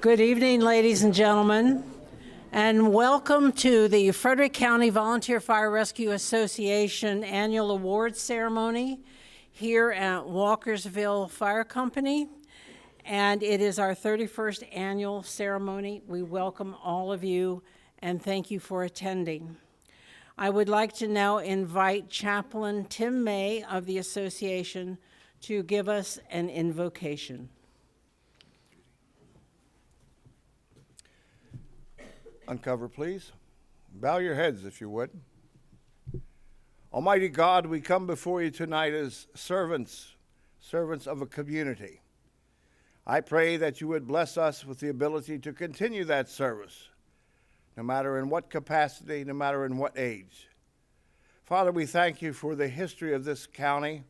Good evening, ladies and gentlemen, and welcome to the Frederick County Volunteer Fire Rescue Association Annual Awards Ceremony here at Walkersville Fire Company. And it is our 31st annual ceremony. We welcome all of you and thank you for attending. I would like to now invite Chaplain Tim May of the association to give us an invocation. Uncover, please. Bow your heads, if you would. Almighty God, we come before you tonight as servants of a community. I pray that you would bless us with the ability to continue that service, no matter in what capacity, no matter in what age. Father, we thank you for the history of this county.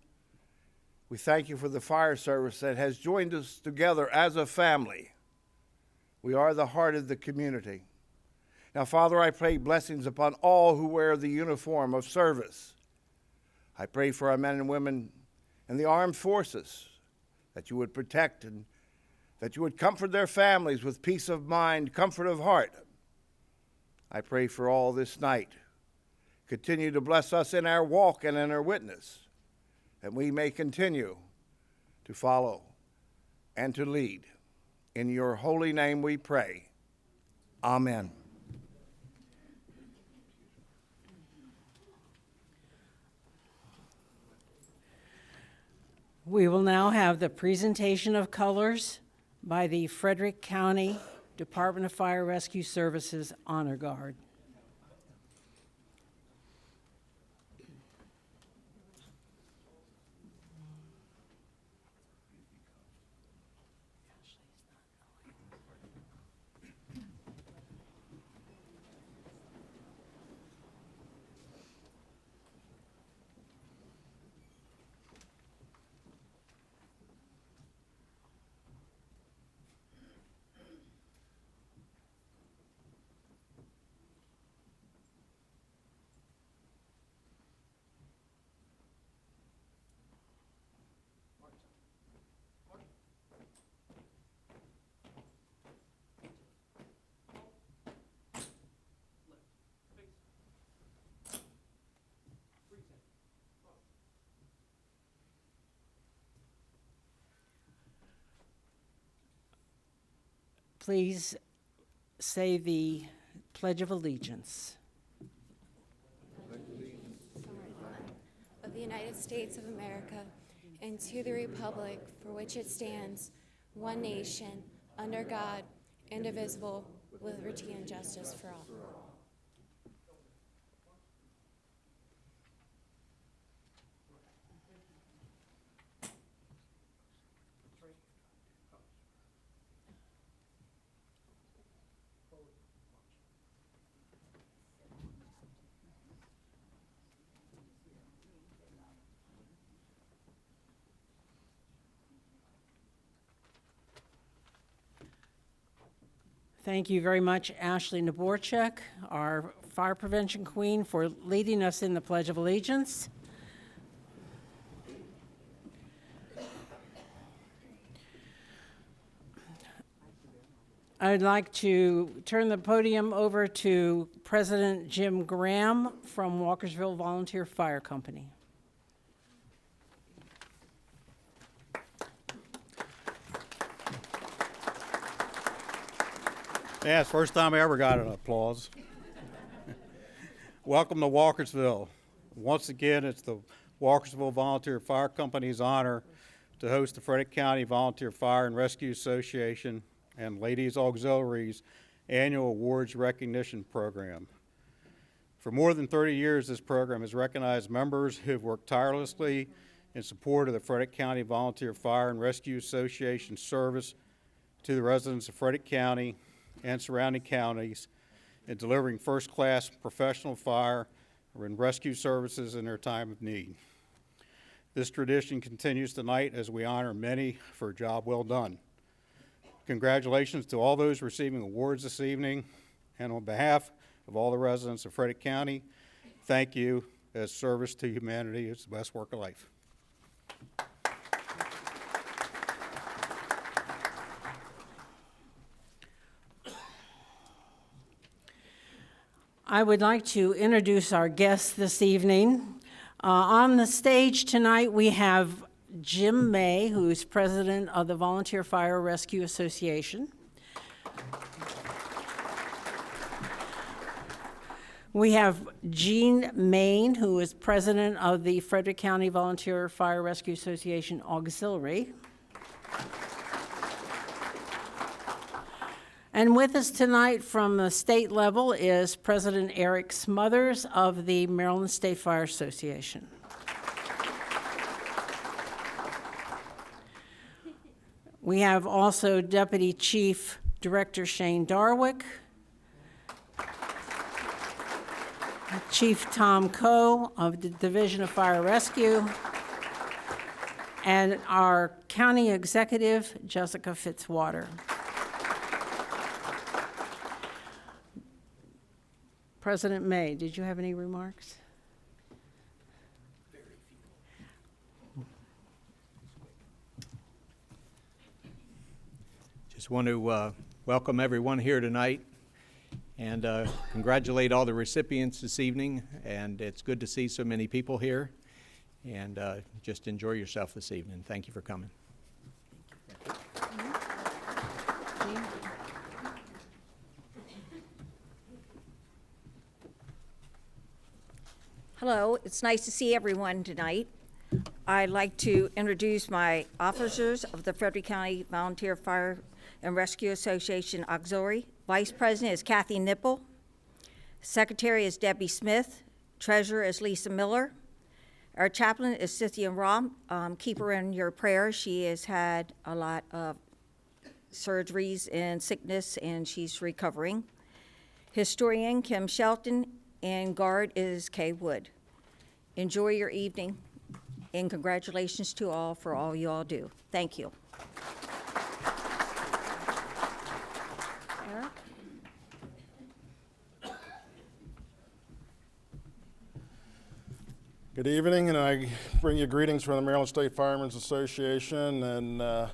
We thank you for the fire service that has joined us together as a family. We are the heart of the community. Now, Father, I pray blessings upon all who wear the uniform of service. I pray for our men and women in the armed forces, that you would protect and that you would comfort their families with peace of mind, comfort of heart. I pray for all this night. Continue to bless us in our walk and in our witness, that we may continue to follow and to lead. In your holy name we pray. Amen. We will now have the presentation of colors by the Frederick County Department of Fire Rescue Services Honor Guard. Please say the Pledge of Allegiance. Of the United States of America, and to the republic for which it stands, one nation, under God, indivisible, with liberty and justice for all. Thank you very much, Ashley Naborchek, our fire prevention queen, for leading us in the Pledge of Allegiance. I'd like to turn the podium over to President Jim Graham from Walkersville Volunteer Fire Company. Yeah, it's the first time I ever got an applause. Welcome to Walkersville. Once again, it's the Walkersville Volunteer Fire Company's honor to host the Frederick County Volunteer Fire and Rescue Association and Ladies Auxiliaries Annual Awards Recognition Program. For more than 30 years, this program has recognized members who have worked tirelessly in support of the Frederick County Volunteer Fire and Rescue Association service to the residents of Frederick County and surrounding counties in delivering first-class professional fire and rescue services in their time of need. This tradition continues tonight as we honor many for a job well done. Congratulations to all those receiving awards this evening, and on behalf of all the residents of Frederick County, thank you, as service to humanity is the best work of life. I would like to introduce our guests this evening. On the stage tonight, we have Jim May, who is president of the Volunteer Fire Rescue Association. We have Jean Main, who is president of the Frederick County Volunteer Fire Rescue Association Auxiliary. And with us tonight from the state level is President Eric Smothers of the Maryland State Fire Association. We have also Deputy Chief Director Shane Darwick, Chief Tom Coe of the Division of Fire Rescue, and our County Executive, Jessica Fitzwater. President May, did you have any remarks? Just want to welcome everyone here tonight and congratulate all the recipients this evening. And it's good to see so many people here. And just enjoy yourself this evening. Thank you for coming. Hello, it's nice to see everyone tonight. I'd like to introduce my officers of the Frederick County Volunteer Fire and Rescue Association Auxiliary. Vice President is Kathy Nipple. Secretary is Debbie Smith. Treasurer is Lisa Miller. Our chaplain is Cynthia Rom. Keep her in your prayers. She has had a lot of surgeries and sickness, and she's recovering. Historian Kim Shelton, and guard is Kay Wood. Enjoy your evening, and congratulations to all for all you all do. Thank you. Eric? Good evening, and I bring you greetings from the Maryland State Firemen's Association, and I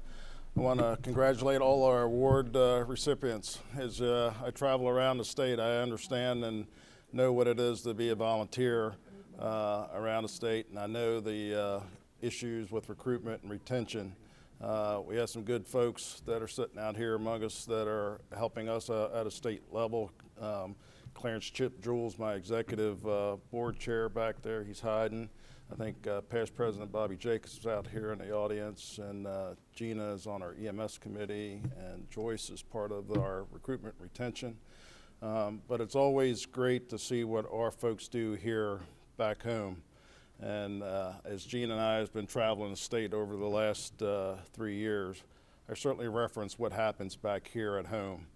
want to congratulate all our award recipients. As I travel around the state, I understand and know what it is to be a volunteer around the state, and I know the issues with recruitment and retention. We have some good folks that are sitting out here among us that are helping us at a state level. Clarence Chip Jules, my executive board chair back there, he's hiding. I think past President Bobby Jacobs is out here in the audience, and Gina is on our EMS committee, and Joyce is part of our recruitment retention. But it's always great to see what our folks do here back home. And as Gene and I have been traveling the state over the last 3 years, I certainly reference what happens back here at home,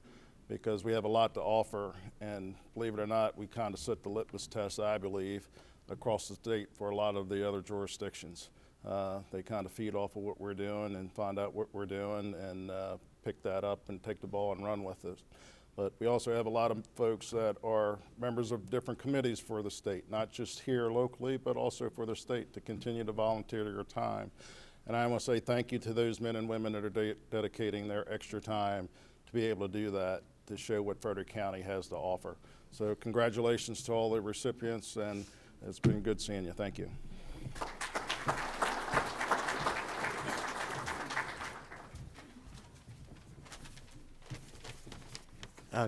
because we have a lot to offer, and believe it or not, we kind of set the litmus test, I believe, across the state for a lot of the other jurisdictions. They kind of feed off of what we're doing and find out what we're doing and pick that up and take the ball and run with it. But we also have a lot of folks that are members of different committees for the state, not just here locally, but also for the state, to continue to volunteer their time. And I want to say thank you to those men and women that are dedicating their extra time to be able to do that, to show what Frederick County has to offer. So congratulations to all the recipients, and it's been good seeing you. Thank you.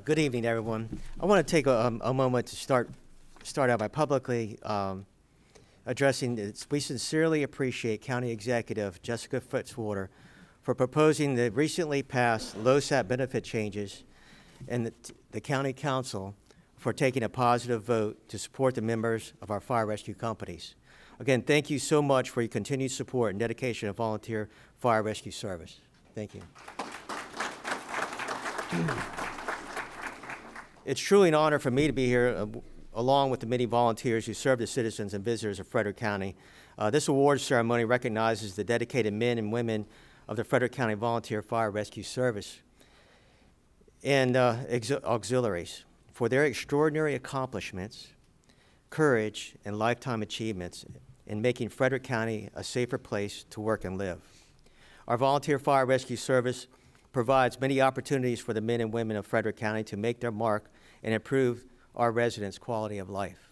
Good evening, everyone. I want to take a moment to start out by publicly addressing this. We sincerely appreciate County Executive Jessica Fitzwater for proposing the recently passed LoSAP benefit changes, and the County Council for taking a positive vote to support the members of our fire rescue companies. Again, thank you so much for your continued support and dedication of volunteer fire rescue service. Thank you. It's truly an honor for me to be here along with the many volunteers who serve the citizens and visitors of Frederick County. This awards ceremony recognizes the dedicated men and women of the Frederick County Volunteer Fire Rescue Service and auxiliaries for their extraordinary accomplishments, courage, and lifetime achievements in making Frederick County a safer place to work and live. Our Volunteer Fire Rescue Service provides many opportunities for the men and women of Frederick County to make their mark and improve our residents' quality of life.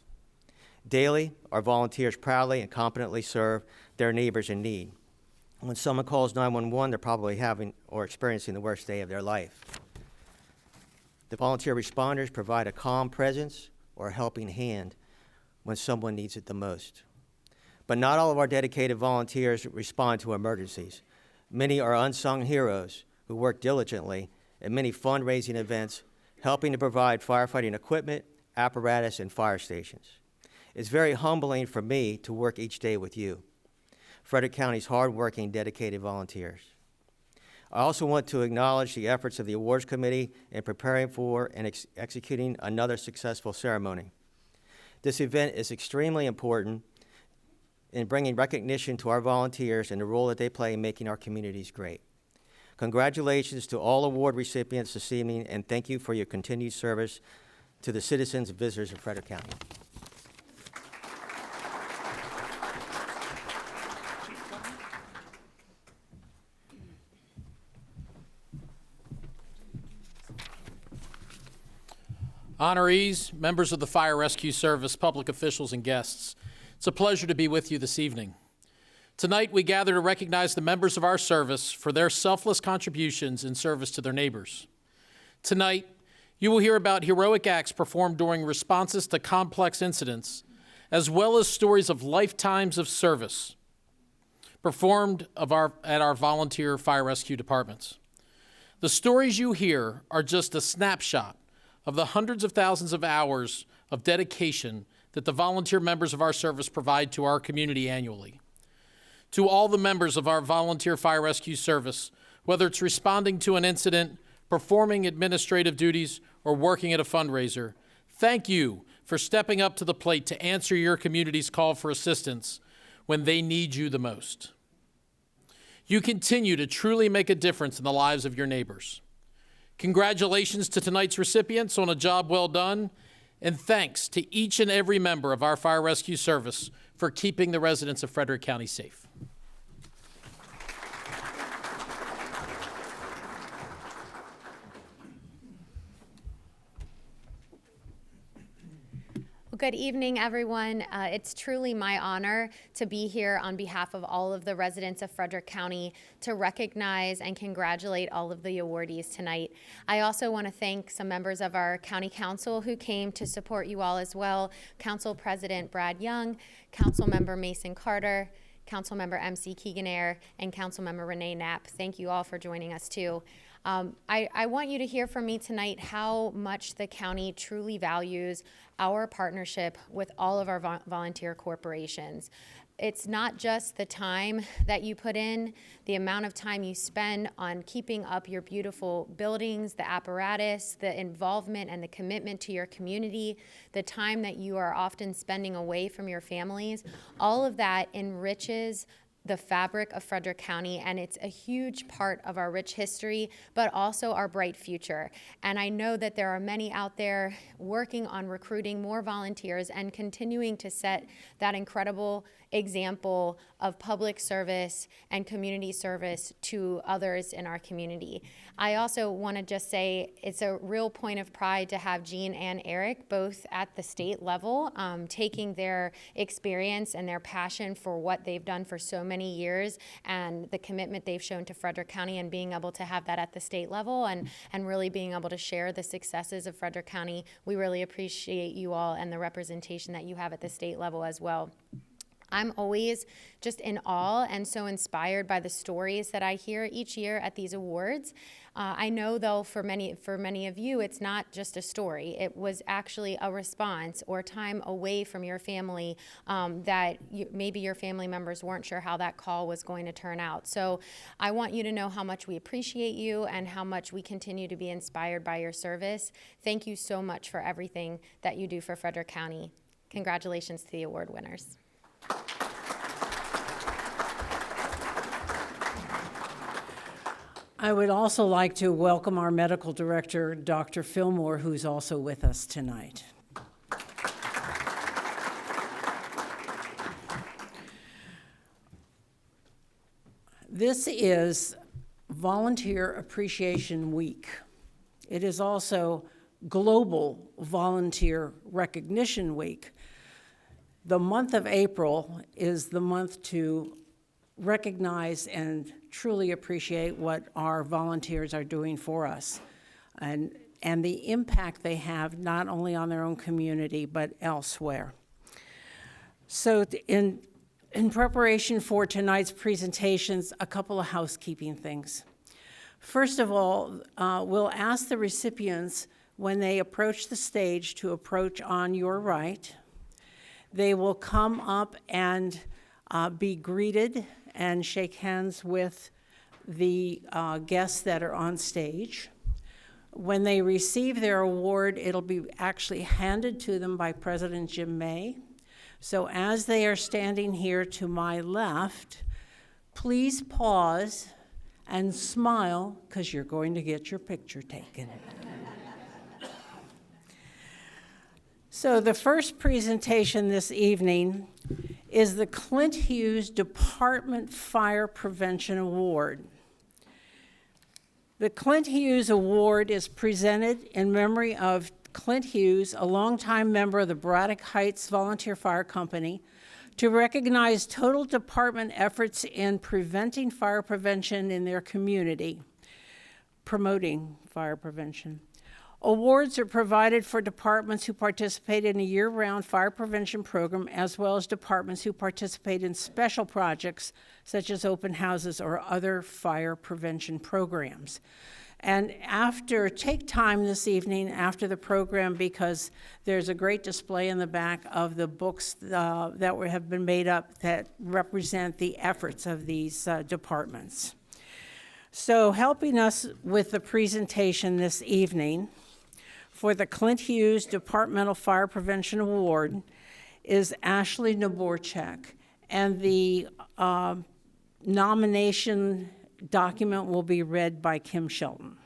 Daily, our volunteers proudly and competently serve their neighbors in need. When someone calls 911, they're probably having or experiencing the worst day of their life. The volunteer responders provide a calm presence or a helping hand when someone needs it the most. But not all of our dedicated volunteers respond to emergencies. Many are unsung heroes who work diligently at many fundraising events, helping to provide firefighting equipment, apparatus, and fire stations. It's very humbling for me to work each day with you, Frederick County's hardworking, dedicated volunteers. I also want to acknowledge the efforts of the awards committee in preparing for and executing another successful ceremony. This event is extremely important in bringing recognition to our volunteers and the role that they play in making our communities great. Congratulations to all award recipients this evening, and thank you for your continued service to the citizens and visitors of Frederick County. Honorees, members of the Fire Rescue Service, public officials, and guests, it's a pleasure to be with you this evening. Tonight, we gather to recognize the members of our service for their selfless contributions in service to their neighbors. Tonight, you will hear about heroic acts performed during responses to complex incidents, as well as stories of lifetimes of service performed at our volunteer fire rescue departments. The stories you hear are just a snapshot of the hundreds of thousands of hours of dedication that the volunteer members of our service provide to our community annually. To all the members of our volunteer fire rescue service, whether it's responding to an incident, performing administrative duties, or working at a fundraiser, thank you for stepping up to the plate to answer your community's call for assistance when they need you the most. You continue to truly make a difference in the lives of your neighbors. Congratulations to tonight's recipients on a job well done, and thanks to each and every member of our fire rescue service for keeping the residents of Frederick County safe. Good evening, everyone. It's truly my honor to be here on behalf of all of the residents of Frederick County to recognize and congratulate all of the awardees tonight. I also want to thank some members of our county council who came to support you all as well. Council President Brad Young, Council Member Mason Carter, Council Member MC Keegan-Air, and Council Member Renee Knapp. Thank you all for joining us too. I want you to hear from me tonight how much the county truly values our partnership with all of our volunteer corporations. It's not just the time that you put in, the amount of time you spend on keeping up your beautiful buildings, the apparatus, the involvement and the commitment to your community, the time that you are often spending away from your families. All of that enriches the fabric of Frederick County, and it's a huge part of our rich history, but also our bright future. And I know that there are many out there working on recruiting more volunteers and continuing to set that incredible example of public service and community service to others in our community. I also want to just say it's a real point of pride to have Jean and Eric both at the state level, taking their experience and their passion for what they've done for so many years and the commitment they've shown to Frederick County and being able to have that at the state level and really being able to share the successes of Frederick County. We really appreciate you all and the representation that you have at the state level as well. I'm always just in awe and so inspired by the stories that I hear each year at these awards. I know, though, for many of you, it's not just a story. It was actually a response or time away from your family that maybe your family members weren't sure how that call was going to turn out. So I want you to know how much we appreciate you and how much we continue to be inspired by your service. Thank you so much for everything that you do for Frederick County. Congratulations to the award winners. I would also like to welcome our medical director, Dr. Fillmore, who's also with us tonight. This is Volunteer Appreciation Week. It is also Global Volunteer Recognition Week. The month of April is the month to recognize and truly appreciate what our volunteers are doing for us and the impact they have not only on their own community but elsewhere. So in preparation for tonight's presentations, a couple of housekeeping things. First of all, we'll ask the recipients when they approach the stage to approach on your right. They will come up and be greeted and shake hands with the guests that are on stage. When they receive their award, it'll be actually handed to them by President Jim May. So as they are standing here to my left, please pause and smile because you're going to get your picture taken. So the first presentation this evening is the Clint Hughes Department Fire Prevention Award. The Clint Hughes Award is presented in memory of Clint Hughes, a longtime member of the Braddock Heights Volunteer Fire Company, to recognize total department efforts in preventing fire prevention in their community, promoting fire prevention. Awards are provided for departments who participate in a year-round fire prevention program, as well as departments who participate in special projects such as open houses or other fire prevention programs. And take time this evening after the program, because there's a great display in the back of the books that have been made up that represent the efforts of these departments. So helping us with the presentation this evening for the Clint Hughes Departmental Fire Prevention Award is Ashley Naborchak, and the nomination document will be read by Kim Shelton.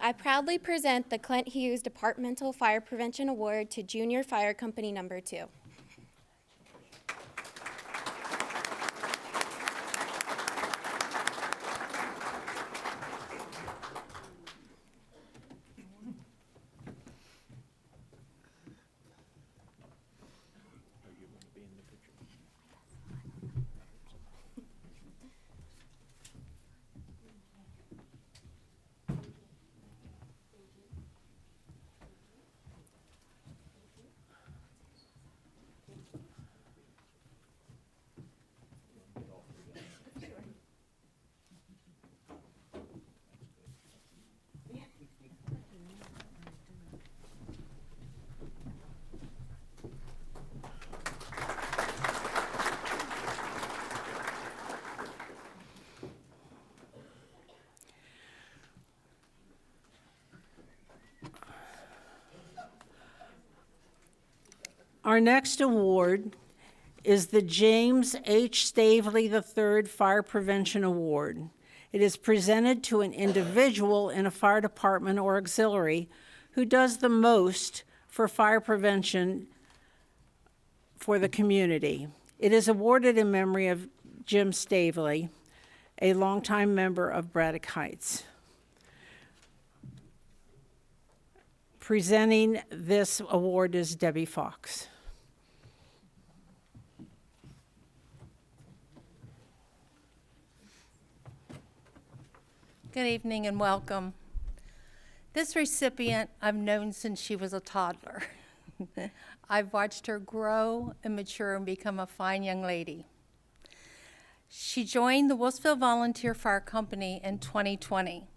I proudly present the Clint Hughes Departmental Fire Prevention Award to Junior Fire Company Number 2. Our next award is the James H. Stavely III Fire Prevention Award. It is presented to an individual in a fire department or auxiliary who does the most for fire prevention for the community. It is awarded in memory of Jim Stavely, a longtime member of Braddock Heights. Presenting this award is Debbie Fox. Good evening and welcome. This recipient I've known since she was a toddler. I've watched her grow and mature and become a fine young lady. She joined the Wolfsville Volunteer Fire Company in 2020.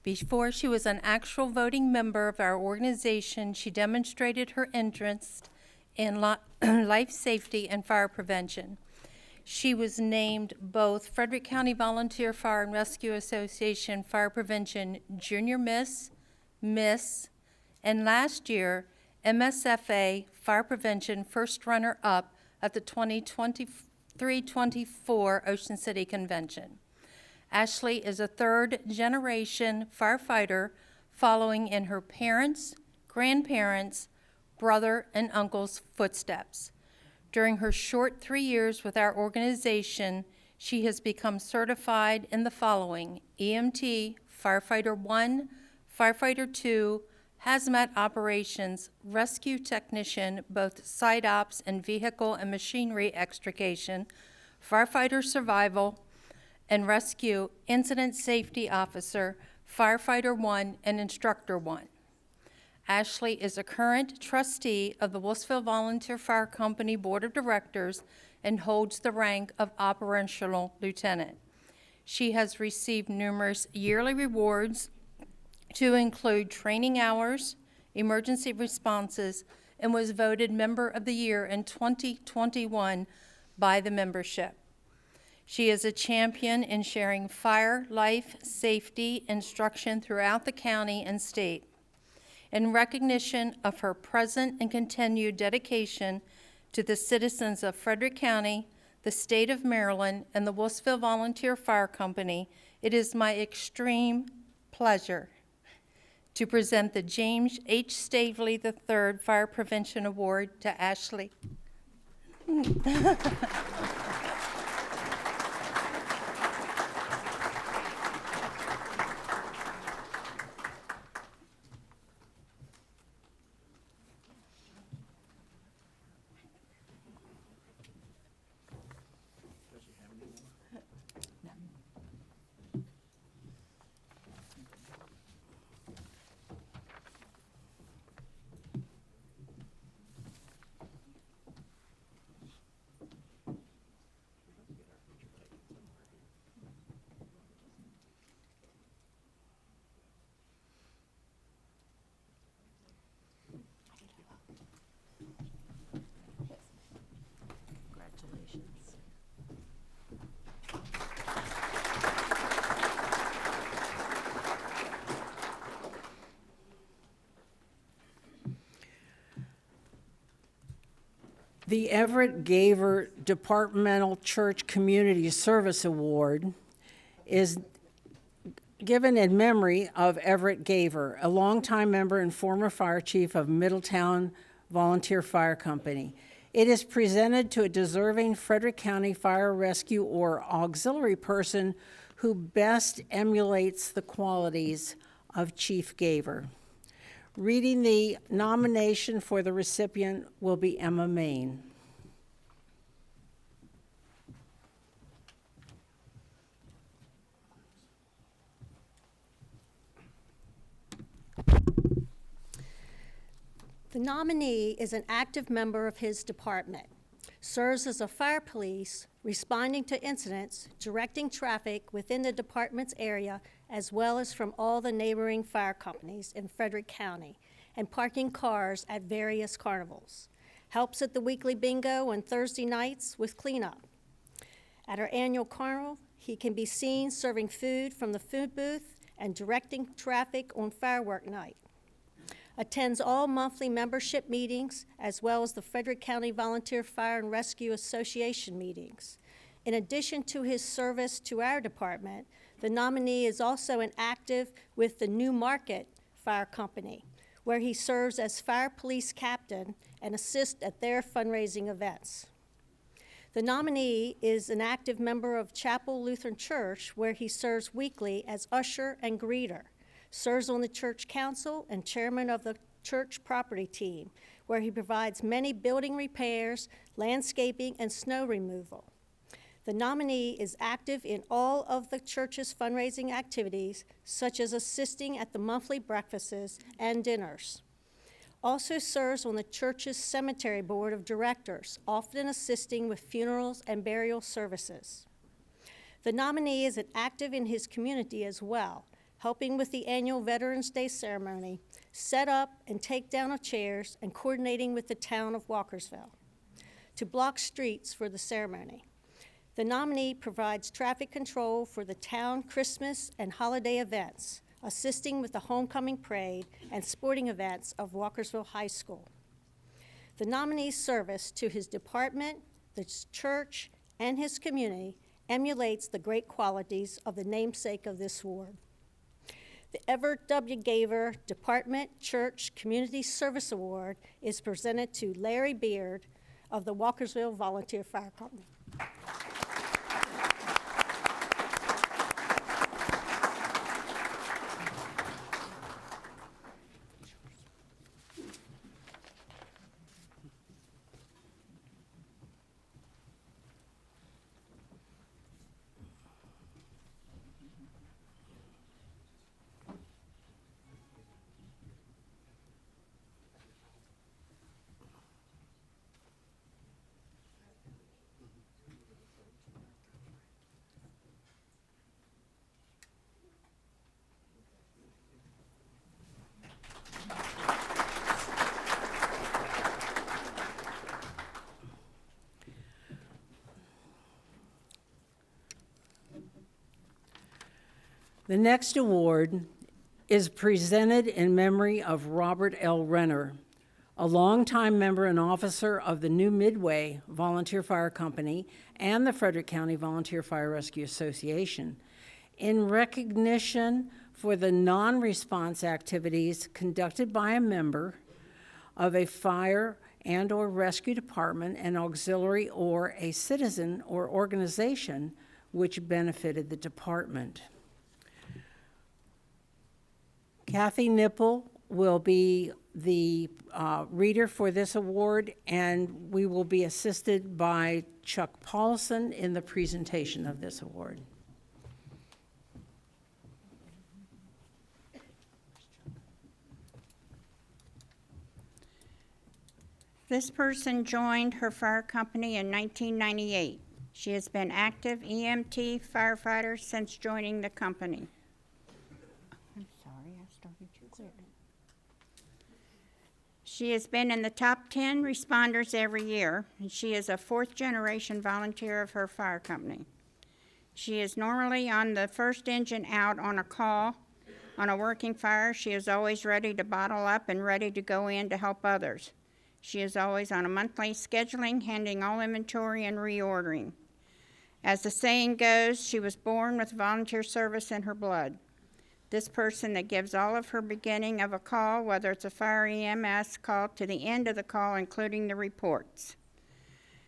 Before she was an actual voting member of our organization, she demonstrated her interest in life safety and fire prevention. She was named both Frederick County Volunteer Fire and Rescue Association Fire Prevention Junior Miss, and last year, MSFA Fire Prevention First Runner-Up at the 2023-24 Ocean City Convention. Ashley is a third-generation firefighter following in her parents, grandparents, brother, and uncle's footsteps. During her short 3 years with our organization, she has become certified in the following: EMT, Firefighter 1, Firefighter 2, Hazmat Operations, Rescue Technician, both site ops and vehicle and machinery extrication, Firefighter Survival and Rescue, Incident Safety Officer, Firefighter 1, and Instructor 1. Ashley is a current trustee of the Wolfsville Volunteer Fire Company Board of Directors and holds the rank of Operational Lieutenant. She has received numerous yearly rewards to include training hours, emergency responses, and was voted Member of the Year in 2021 by the membership. She is a champion in sharing fire, life, safety instruction throughout the county and state. In recognition of her present and continued dedication to the citizens of Frederick County, the state of Maryland, and the Wolfsville Volunteer Fire Company, it is my extreme pleasure to present the James H. Stavely III Fire Prevention Award to Ashley. The Everett Gaver Departmental Church Community Service Award is given in memory of Everett Gaver, a longtime member and former fire chief of Middletown Volunteer Fire Company. It is presented to a deserving Frederick County Fire Rescue or auxiliary person who best emulates the qualities of Chief Gaver. Reading the nomination for the recipient will be Emma Main. The nominee is an active member of his department, serves as a fire police, responding to incidents, directing traffic within the department's area, as well as from all the neighboring fire companies in Frederick County, and parking cars at various carnivals. Helps at the weekly bingo on Thursday nights with cleanup. At our annual carnival, he can be seen serving food from the food booth and directing traffic on firework night. Attends all monthly membership meetings, as well as the Frederick County Volunteer Fire and Rescue Association meetings. In addition to his service to our department, the nominee is also an active with the New Market Fire Company, where he serves as fire police captain and assists at their fundraising events. The nominee is an active member of Chapel Lutheran Church, where he serves weekly as usher and greeter. Serves on the church council and chairman of the church property team, where he provides many building repairs, landscaping, and snow removal. The nominee is active in all of the church's fundraising activities, such as assisting at the monthly breakfasts and dinners. Also serves on the church's cemetery board of directors, often assisting with funerals and burial services. The nominee is active in his community as well, helping with the annual Veterans Day ceremony, set up and take down of chairs, and coordinating with the town of Walkersville to block streets for the ceremony. The nominee provides traffic control for the town Christmas and holiday events, assisting with the homecoming parade and sporting events of Walkersville High School. The nominee's service to his department, the church, and his community emulates the great qualities of the namesake of this award. The Everett W. Gaver Department Church Community Service Award is presented to Larry Beard of the Walkersville Volunteer Fire Company. The next award is presented in memory of Robert L. Renner, a longtime member and officer of the New Midway Volunteer Fire Company and the Frederick County Volunteer Fire Rescue Association, in recognition for the non-response activities conducted by a member of a fire and/or rescue department, an auxiliary, or a citizen or organization which benefited the department. Kathy Nipple will be the reader for this award, and we will be assisted by Chuck Paulson in the presentation of this award. This person joined her fire company in 1998. She has been active EMT firefighter since joining the company. I'm sorry, I started you quick. She has been in the top 10 responders every year, and she is a fourth-generation volunteer of her fire company. She is normally on the first engine out on a call. On a working fire, she is always ready to bottle up and ready to go in to help others. She is always on a monthly scheduling, handling all inventory and reordering. As the saying goes, she was born with volunteer service in her blood. This person that gives all of her beginning of a call, whether it's a fire EMS call, to the end of the call, including the reports.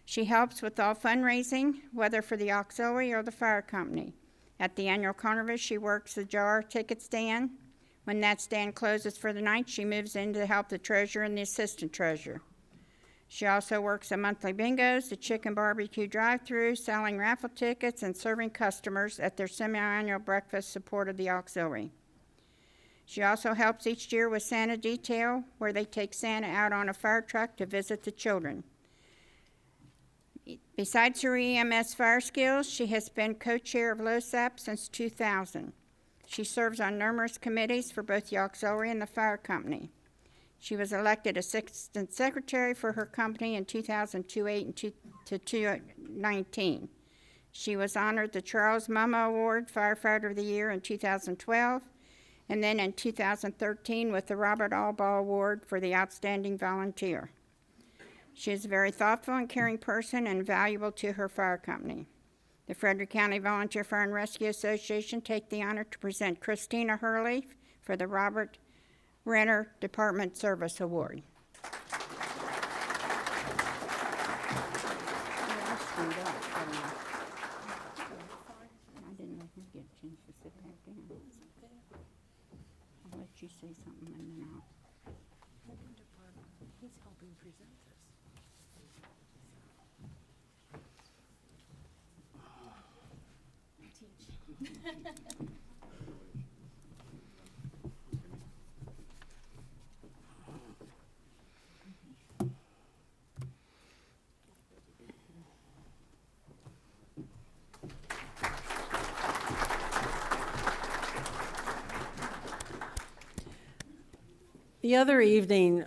She helps with all fundraising, whether for the auxiliary or the fire company. At the annual carnival, she works the jar ticket stand. When that stand closes for the night, she moves in to help the treasurer and the assistant treasurer. She also works the monthly bingos, the chicken barbecue drive-thru, selling raffle tickets, and serving customers at their semi-annual breakfast support of the auxiliary. She also helps each year with Santa Detail, where they take Santa out on a fire truck to visit the children. Besides her EMS fire skills, she has been co-chair of LOSAP since 2000. She serves on numerous committees for both the auxiliary and the fire company. She was elected assistant secretary for her company in 2008 and 2019. She was honored the Charles Mumma Award Firefighter of the Year in 2012, and then in 2013 with the Robert Albaugh Award for the Outstanding Volunteer. She is a very thoughtful and caring person and valuable to her fire company. The Frederick County Volunteer Fire and Rescue Association take the honor to present Christina Hurley for the Robert Renner Department Service Award. I didn't let him get a chance to sit back down. I'll let you say something and then I'll. He's helping present this. The other evening,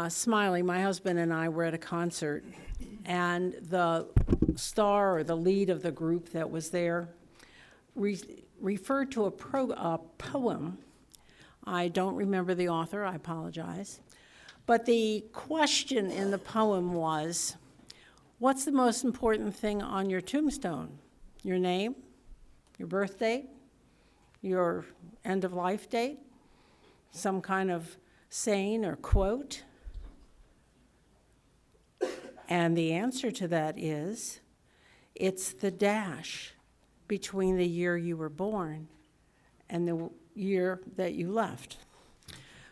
Smiley, my husband, and I were at a concert, and the star or the lead of the group that was there referred to a poem. I don't remember the author, I apologize. But the question in the poem was, what's the most important thing on your tombstone? Your name, your birth date, your end-of-life date? Some kind of saying or quote? And the answer to that is, it's the dash between the year you were born and the year that you left.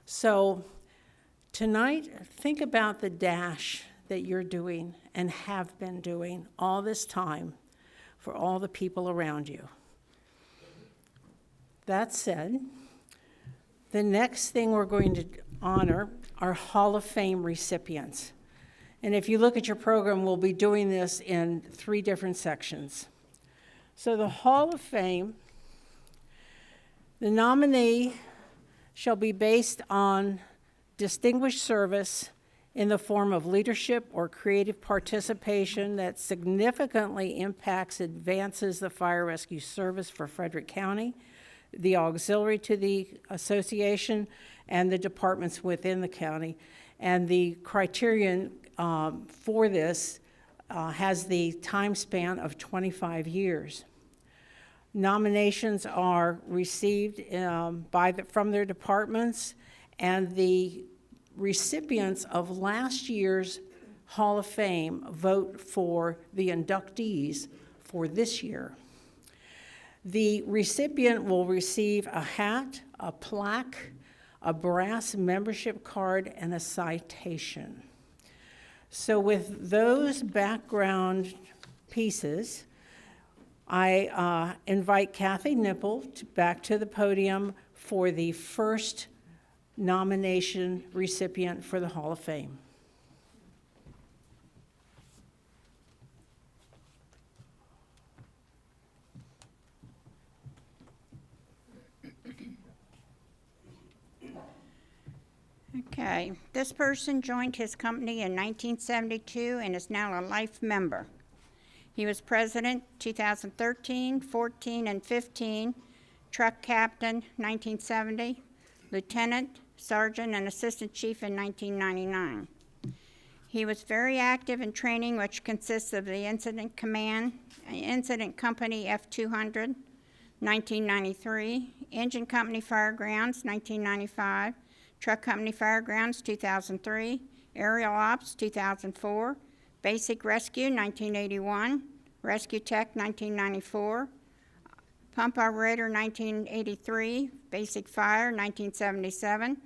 So tonight, think about the dash that you're doing and have been doing all this time for all the people around you. That said, the next thing we're going to honor are Hall of Fame recipients. And if you look at your program, we'll be doing this in 3 different sections. So the Hall of Fame, the nominee shall be based on distinguished service in the form of leadership or creative participation that significantly impacts, advances the fire rescue service for Frederick County, the auxiliary to the association, and the departments within the county. And the criterion for this has the time span of 25 years. Nominations are received from their departments, and the recipients of last year's Hall of Fame vote for the inductees for this year. The recipient will receive a hat, a plaque, a brass membership card, and a citation. So with those background pieces, I invite Kathy Nipple back to the podium for the first nomination recipient for the Hall of Fame. Okay, this person joined his company in 1972 and is now a life member. He was president 2013, 14, and 15, truck captain 1970, lieutenant, sergeant, and assistant chief in 1999. He was very active in training, which consists of the Incident Command, Incident Company F200, 1993, Engine Company Firegrounds, 1995, Truck Company Firegrounds, 2003, Aerial Ops, 2004, Basic Rescue, 1981, Rescue Tech, 1994, Pump Operator, 1983, Basic Fire, 1977,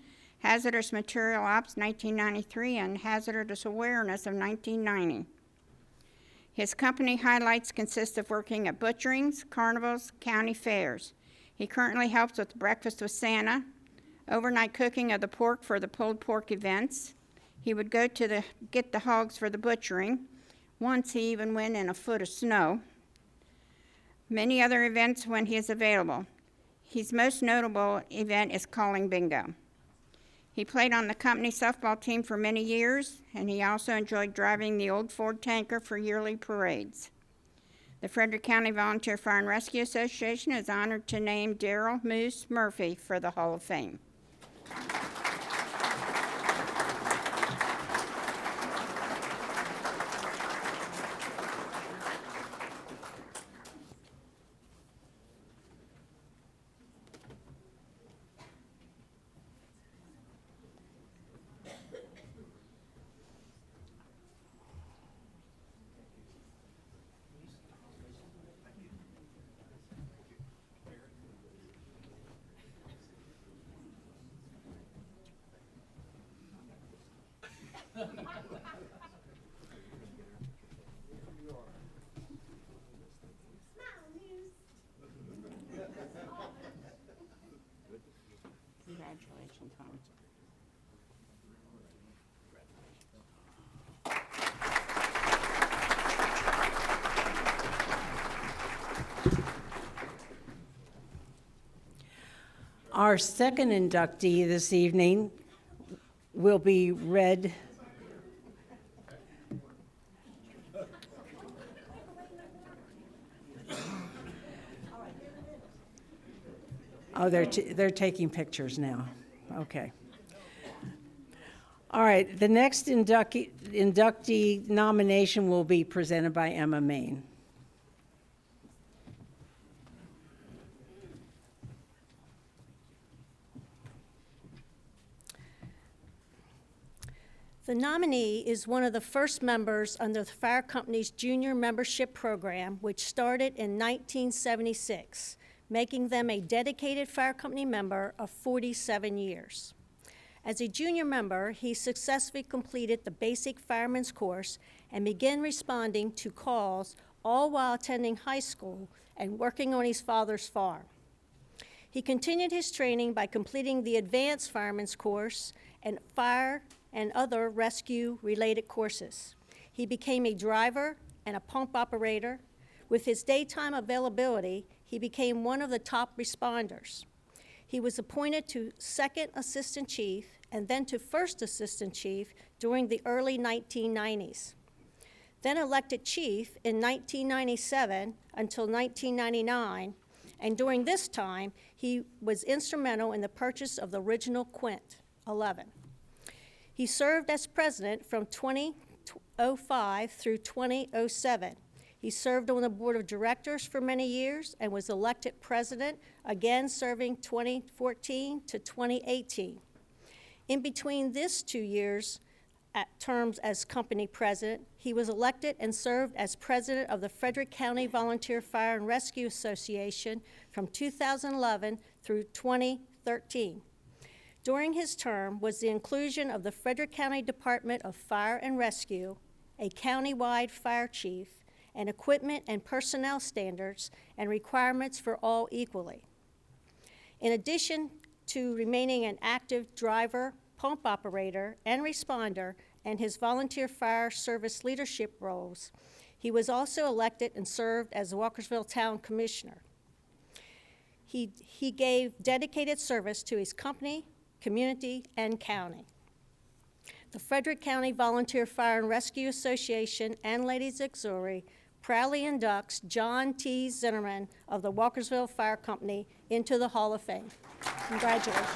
Hazardous Material Ops, 1993, and Hazardous Awareness of 1990. His company highlights consist of working at butcherings, carnivals, county fairs. He currently helps with Breakfast with Santa, overnight cooking of the pork for the pulled pork events. He would go to get the hogs for the butchering. Once he even went in a foot of snow. Many other events when he is available. His most notable event is calling bingo. He played on the company softball team for many years, and he also enjoyed driving the old Ford tanker for yearly parades. The Frederick County Volunteer Fire and Rescue Association is honored to name Darrell Moose Murphy for the Hall of Fame. Congratulations, Hans. Our second inductee this evening will be read. Oh, they're taking pictures now. Okay. All right, the next inductee nomination will be presented by Emma Main. The nominee is one of the first members under the fire company's junior membership program, which started in 1976, making them a dedicated fire company member of 47 years. As a junior member, he successfully completed the basic fireman's course and began responding to calls, all while attending high school and working on his father's farm. He continued his training by completing the advanced fireman's course and fire and other rescue-related courses. He became a driver and a pump operator. With his daytime availability, he became one of the top responders. He was appointed to second assistant chief and then to first assistant chief during the early 1990s. Then elected chief in 1997 until 1999, and during this time, he was instrumental in the purchase of the original Quint 11. He served as president from 2005 through 2007. He served on the board of directors for many years and was elected president, again serving 2014 to 2018. In between these 2 years at terms as company president, he was elected and served as president of the Frederick County Volunteer Fire and Rescue Association from 2011 through 2013. During his term was the inclusion of the Frederick County Department of Fire and Rescue, a county-wide fire chief, and equipment and personnel standards and requirements for all equally. In addition to remaining an active driver, pump operator, and responder, and his volunteer fire service leadership roles, he was also elected and served as the Walkersville Town Commissioner. He gave dedicated service to his company, community, and county. The Frederick County Volunteer Fire and Rescue Association and Ladies Auxiliary proudly inducts John T. Zinnerman of the Walkersville Fire Company into the Hall of Fame. Congratulations.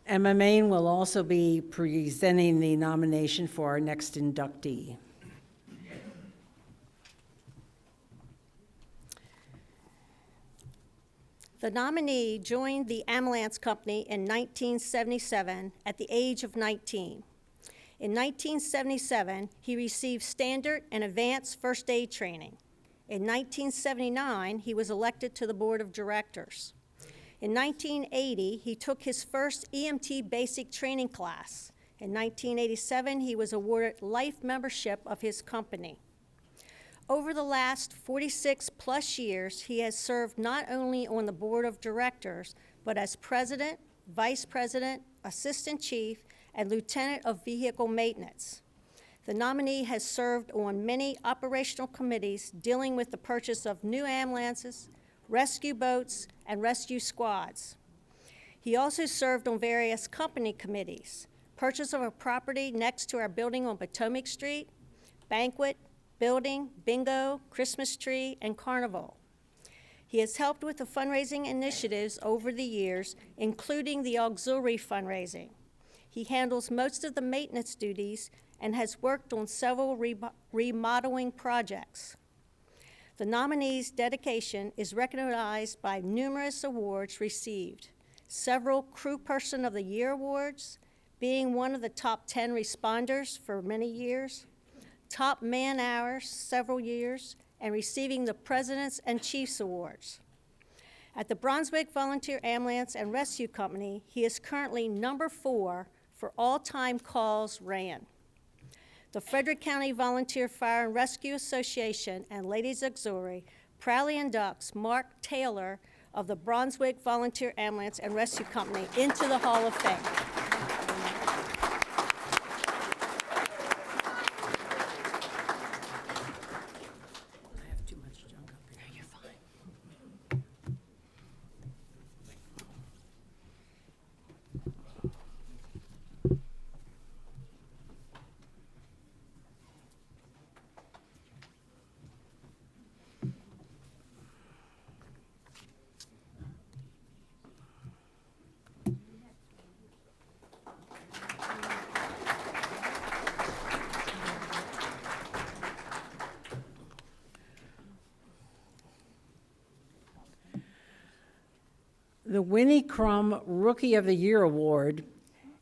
Emma Main will also be presenting the nomination for our next inductee. The nominee joined the ambulance company in 1977 at the age of 19. In 1977, he received standard and advanced first aid training. In 1979, he was elected to the board of directors. In 1980, he took his first EMT basic training class. In 1987, he was awarded life membership of his company. Over the last 46-plus years, he has served not only on the board of directors, but as president, vice president, assistant chief, and lieutenant of vehicle maintenance. The nominee has served on many operational committees dealing with the purchase of new ambulances, rescue boats, and rescue squads. He also served on various company committees, purchase of a property next to our building on Potomac Street, banquet, building, bingo, Christmas tree, and carnival. He has helped with the fundraising initiatives over the years, including the auxiliary fundraising. He handles most of the maintenance duties and has worked on several remodeling projects. The nominee's dedication is recognized by numerous awards received, several Crew Person of the Year awards, being one of the top 10 responders for many years, top man hours several years, and receiving the President's and Chiefs Awards. At the Brunswick Volunteer Ambulance and Rescue Company, he is currently number 4 for all-time calls ran. The Frederick County Volunteer Fire and Rescue Association and Ladies Auxiliary proudly inducts Mark Taylor of the Brunswick Volunteer Ambulance and Rescue Company into the Hall of Fame. The Winnie Crum Rookie of the Year Award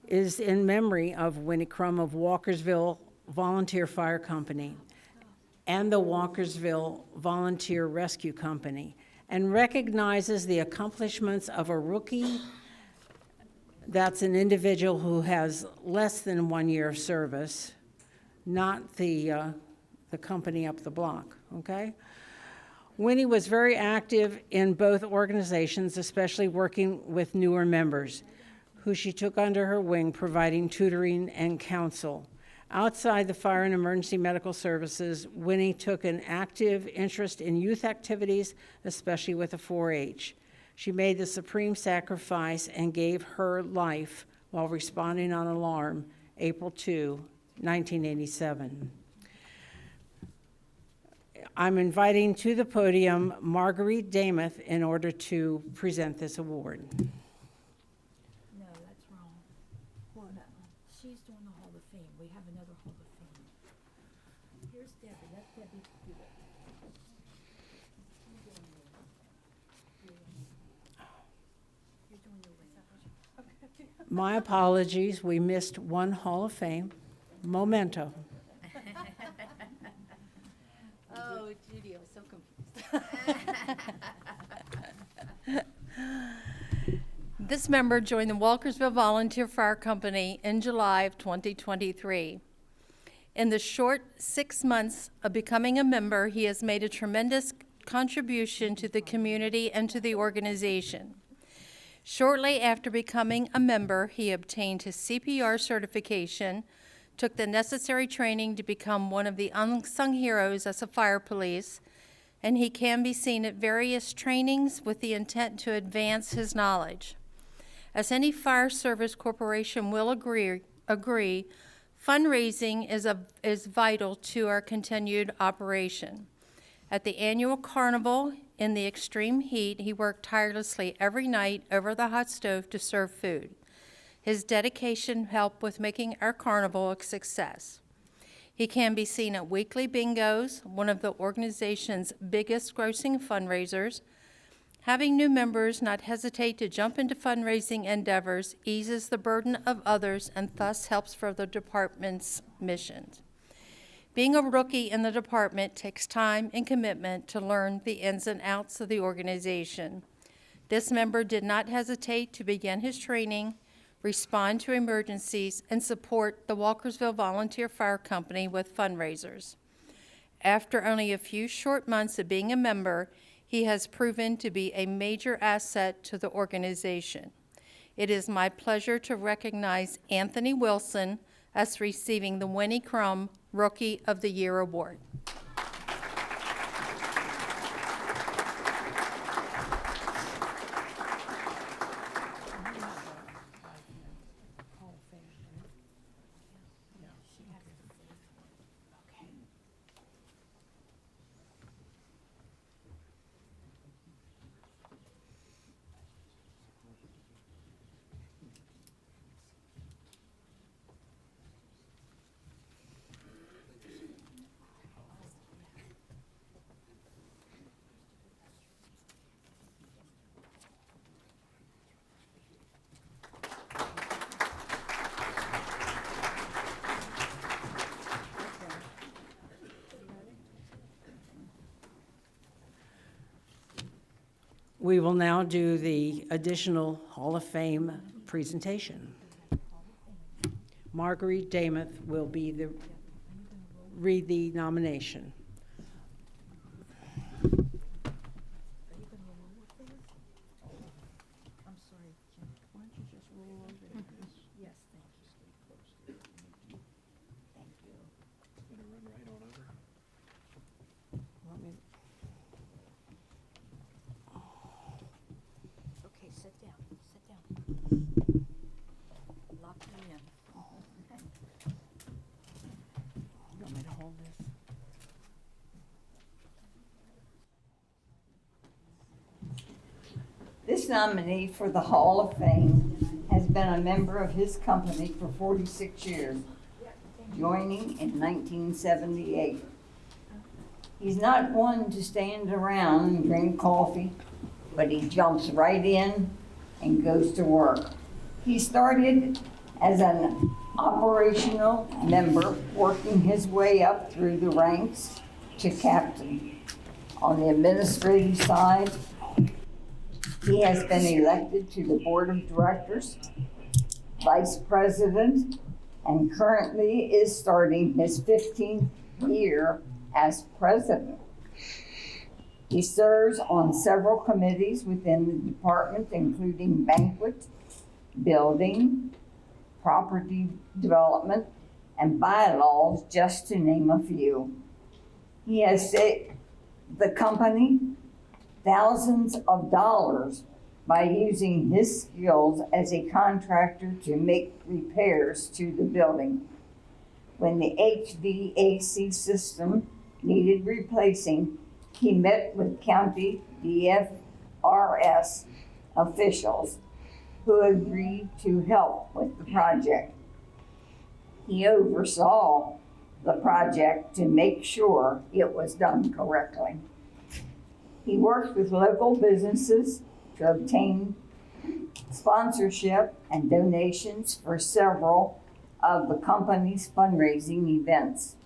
is in memory of Winnie Crum of Walkersville Volunteer Fire Company and the Walkersville Volunteer Rescue Company, and recognizes the accomplishments of a rookie. That's an individual who has less than 1 year of service, not the company up the block, okay? Winnie was very active in both organizations, especially working with newer members, who she took under her wing, providing tutoring and counsel. Outside the fire and emergency medical services, Winnie took an active interest in youth activities, especially with the 4-H. She made the supreme sacrifice and gave her life while responding on alarm, April 2, 1987. I'm inviting to the podium Marguerite Dameth in order to present this award. No, that's wrong. What? No, she's doing the Hall of Fame. We have another Hall of Fame. Here's Debbie. Let Debbie do it. You're doing your way. My apologies, we missed one Hall of Fame, memento. Oh, Judy, I was so confused. This member joined the Walkersville Volunteer Fire Company in July of 2023. In the short 6 months of becoming a member, he has made a tremendous contribution to the community and to the organization. Shortly after becoming a member, he obtained his CPR certification, took the necessary training to become one of the unsung heroes as a fire police, and he can be seen at various trainings with the intent to advance his knowledge. As any fire service corporation will agree, fundraising is vital to our continued operation. At the annual carnival, in the extreme heat, he worked tirelessly every night over the hot stove to serve food. His dedication helped with making our carnival a success. He can be seen at weekly bingos, one of the organization's biggest grossing fundraisers. Having new members not hesitate to jump into fundraising endeavors eases the burden of others and thus helps for the department's missions. Being a rookie in the department takes time and commitment to learn the ins and outs of the organization. This member did not hesitate to begin his training, respond to emergencies, and support the Walkersville Volunteer Fire Company with fundraisers. After only a few short months of being a member, he has proven to be a major asset to the organization. It is my pleasure to recognize Anthony Wilson as receiving the Winnie Crum Rookie of the Year Award. We will now do the additional Hall of Fame presentation. Marguerite Dameth will be read the nomination. This nominee for the Hall of Fame has been a member of his company for 46 years, joining in 1978. He's not one to stand around and drink coffee, but he jumps right in, and goes to work. He started as an operational member, working his way up through the ranks to captain. On the administrative side, he has been elected to the board of directors, vice president, and currently is starting his 15th year as president. He serves on several committees within the department, including banquet, building, property development, and bylaws, just to name a few. He has saved the company thousands of dollars by using his skills as a contractor to make repairs to the building. When the HVAC system needed replacing, he met with county FCVRA officials who agreed to help with the project. He oversaw the project to make sure it was done correctly. He worked with local businesses to obtain sponsorship and donations for several of the company's fundraising events.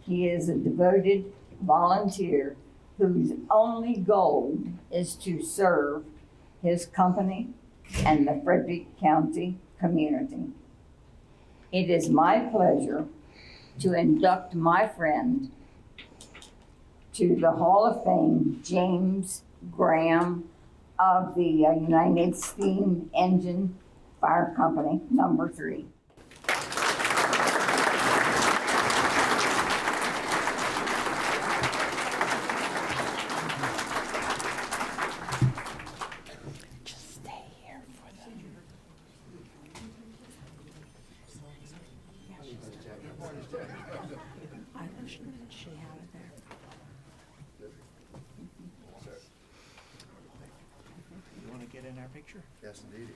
He is a devoted volunteer whose only goal is to serve his company and the Frederick County community. It is my pleasure to induct my friend to the Hall of Fame, James Graham of the United Steam Engine Fire Company, number 3. In our picture? Yes, indeed.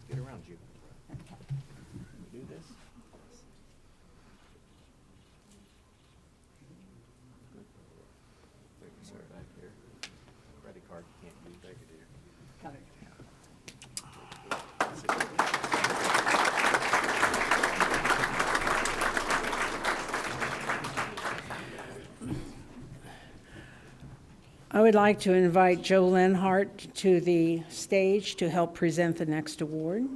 Get around you. Do this. Thank you, sir. Back here. Credit card you can't use. Thank you, dear. Got it. I would like to invite Joe Lenhart to the stage to help present the next award.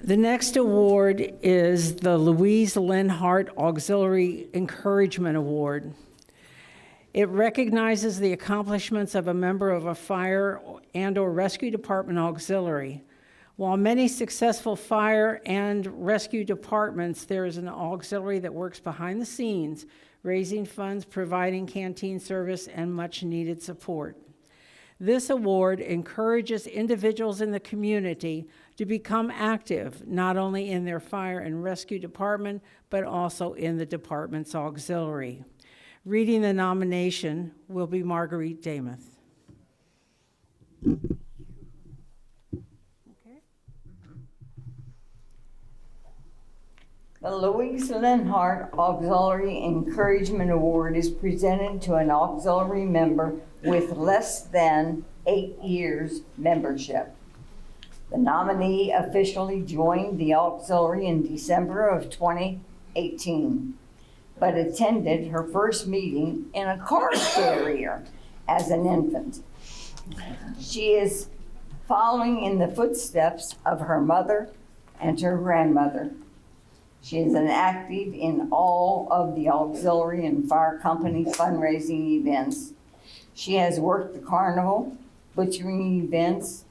The next award is the Louise Lenhart Auxiliary Encouragement Award. It recognizes the accomplishments of a member of a fire and/or rescue department auxiliary. While many successful fire and rescue departments, there is an auxiliary that works behind the scenes, raising funds, providing canteen service, and much needed support. This award encourages individuals in the community to become active, not only in their fire and rescue department, but also in the department's auxiliary. Reading the nomination will be Marguerite Damuth. The Louise Lenhart Auxiliary Encouragement Award is presented to an auxiliary member with less than 8 years membership. The nominee officially joined the auxiliary in December of 2018, but attended her first meeting in a car carrier as an infant. She is following in the footsteps of her mother and her grandmother. She is an active in all of the auxiliary and fire company fundraising events. She has worked the carnival, butchering events,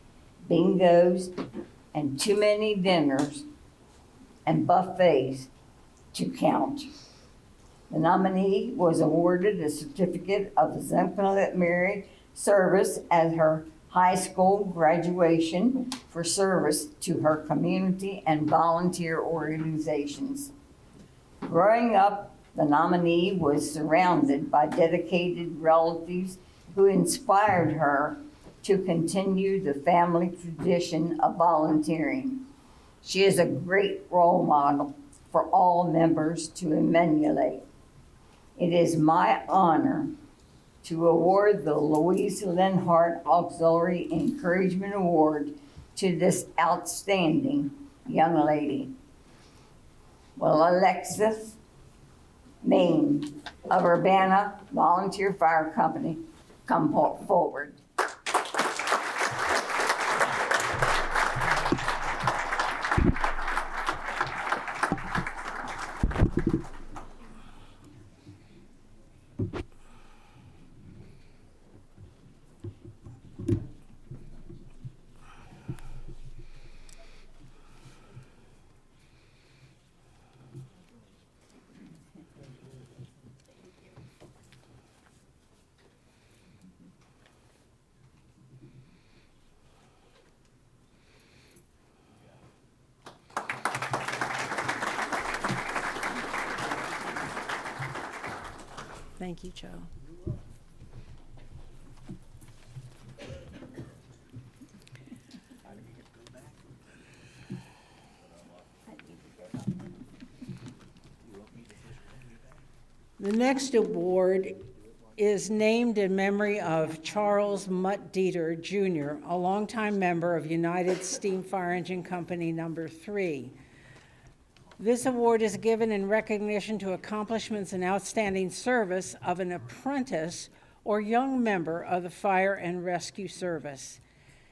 bingos, and too many dinners and buffets to count. The nominee was awarded a certificate of exemplary service at her high school graduation for service to her community and volunteer organizations. Growing up, the nominee was surrounded by dedicated relatives who inspired her to continue the family tradition of volunteering. She is a great role model for all members to emulate. It is my honor to award the Louise Linhart Auxiliary Encouragement Award to this outstanding young lady. Will Alexis Main of Urbana Volunteer Fire Company come forward? Thank you, Joe. The next award is named in memory of Charles Mutt Dieter Jr., a longtime member of United Steam Fire Engine Company Number 3. This award is given in recognition to accomplishments and outstanding service of an apprentice or young member of the Fire and Rescue Service.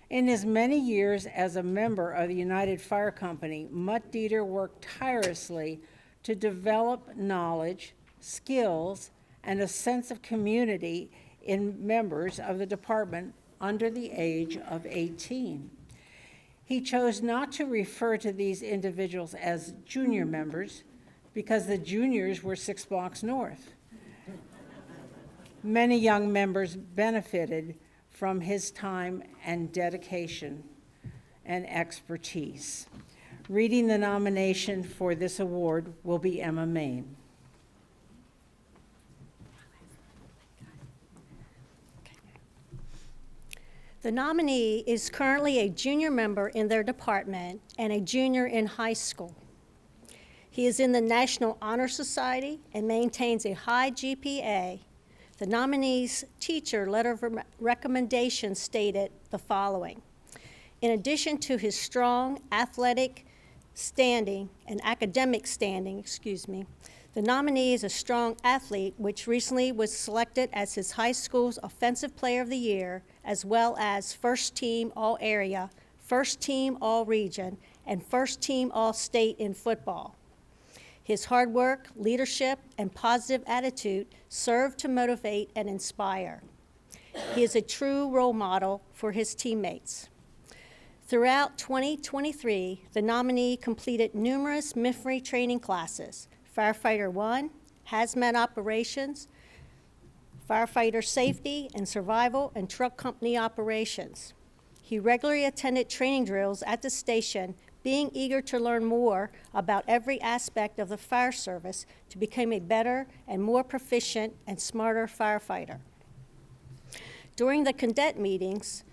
In his many years as a member of the United Fire Company, Mutt Dieter worked tirelessly to develop knowledge, skills, and a sense of community in members of the department under the age of 18. He chose not to refer to these individuals as junior members because the juniors were 6 blocks north. Many young members benefited from his time and dedication and expertise. Reading the nomination for this award will be Emma Main. The nominee is currently a junior member in their department and a junior in high school. He is in the National Honor Society and maintains a high GPA. The nominee's teacher letter of recommendation stated the following. In addition to his strong athletic standing and academic standing, the nominee is a strong athlete, which recently was selected as his high school's Offensive Player of the Year, as well as First Team All-Area, First Team All-Region, and First Team All-State in football. His hard work, leadership, and positive attitude serve to motivate and inspire. He is a true role model for his teammates. Throughout 2023, the nominee completed numerous MIFRE training classes: Firefighter 1, Hazmat Operations, Firefighter Safety and Survival, and Truck Company Operations. He regularly attended training drills at the station, being eager to learn more about every aspect of the fire service to become a better and more proficient and smarter firefighter. During the cadet meetings,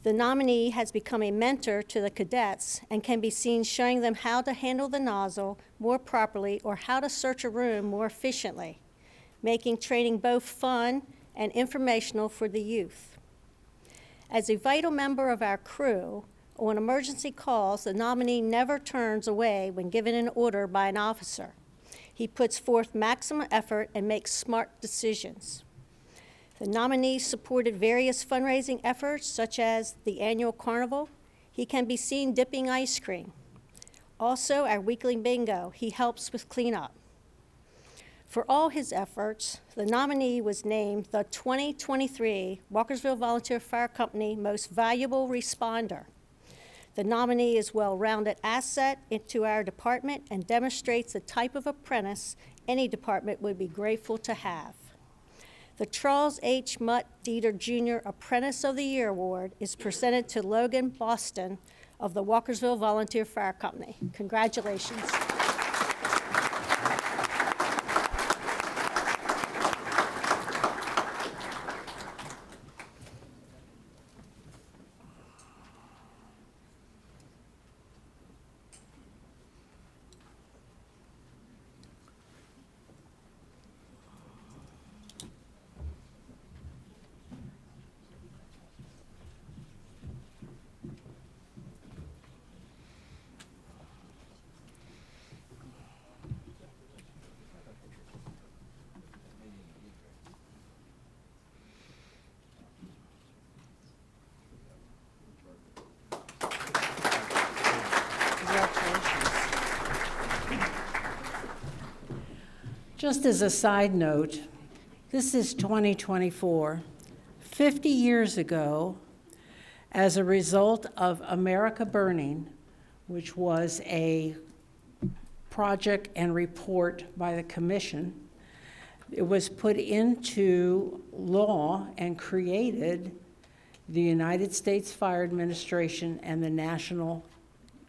the nominee has become a mentor to the cadets and can be seen showing them how to handle the nozzle more properly or how to search a room more efficiently, making training both fun and informational for the youth. As a vital member of our crew, on emergency calls, the nominee never turns away when given an order by an officer. He puts forth maximum effort and makes smart decisions. The nominee supported various fundraising efforts, such as the annual carnival. He can be seen dipping ice cream. Also, our weekly bingo, he helps with cleanup. For all his efforts, the nominee was named the 2023 Walkersville Volunteer Fire Company Most Valuable Responder. The nominee is a well-rounded asset into our department and demonstrates the type of apprentice any department would be grateful to have. The Charles H. Mutt Dieter Jr. Apprentice of the Year Award is presented to Logan Boston of the Walkersville Volunteer Fire Company. Congratulations. Just as a side note, this is 2024. 50 years ago, as a result of America Burning, which was a project and report by the commission, it was put into law and created the United States Fire Administration and the National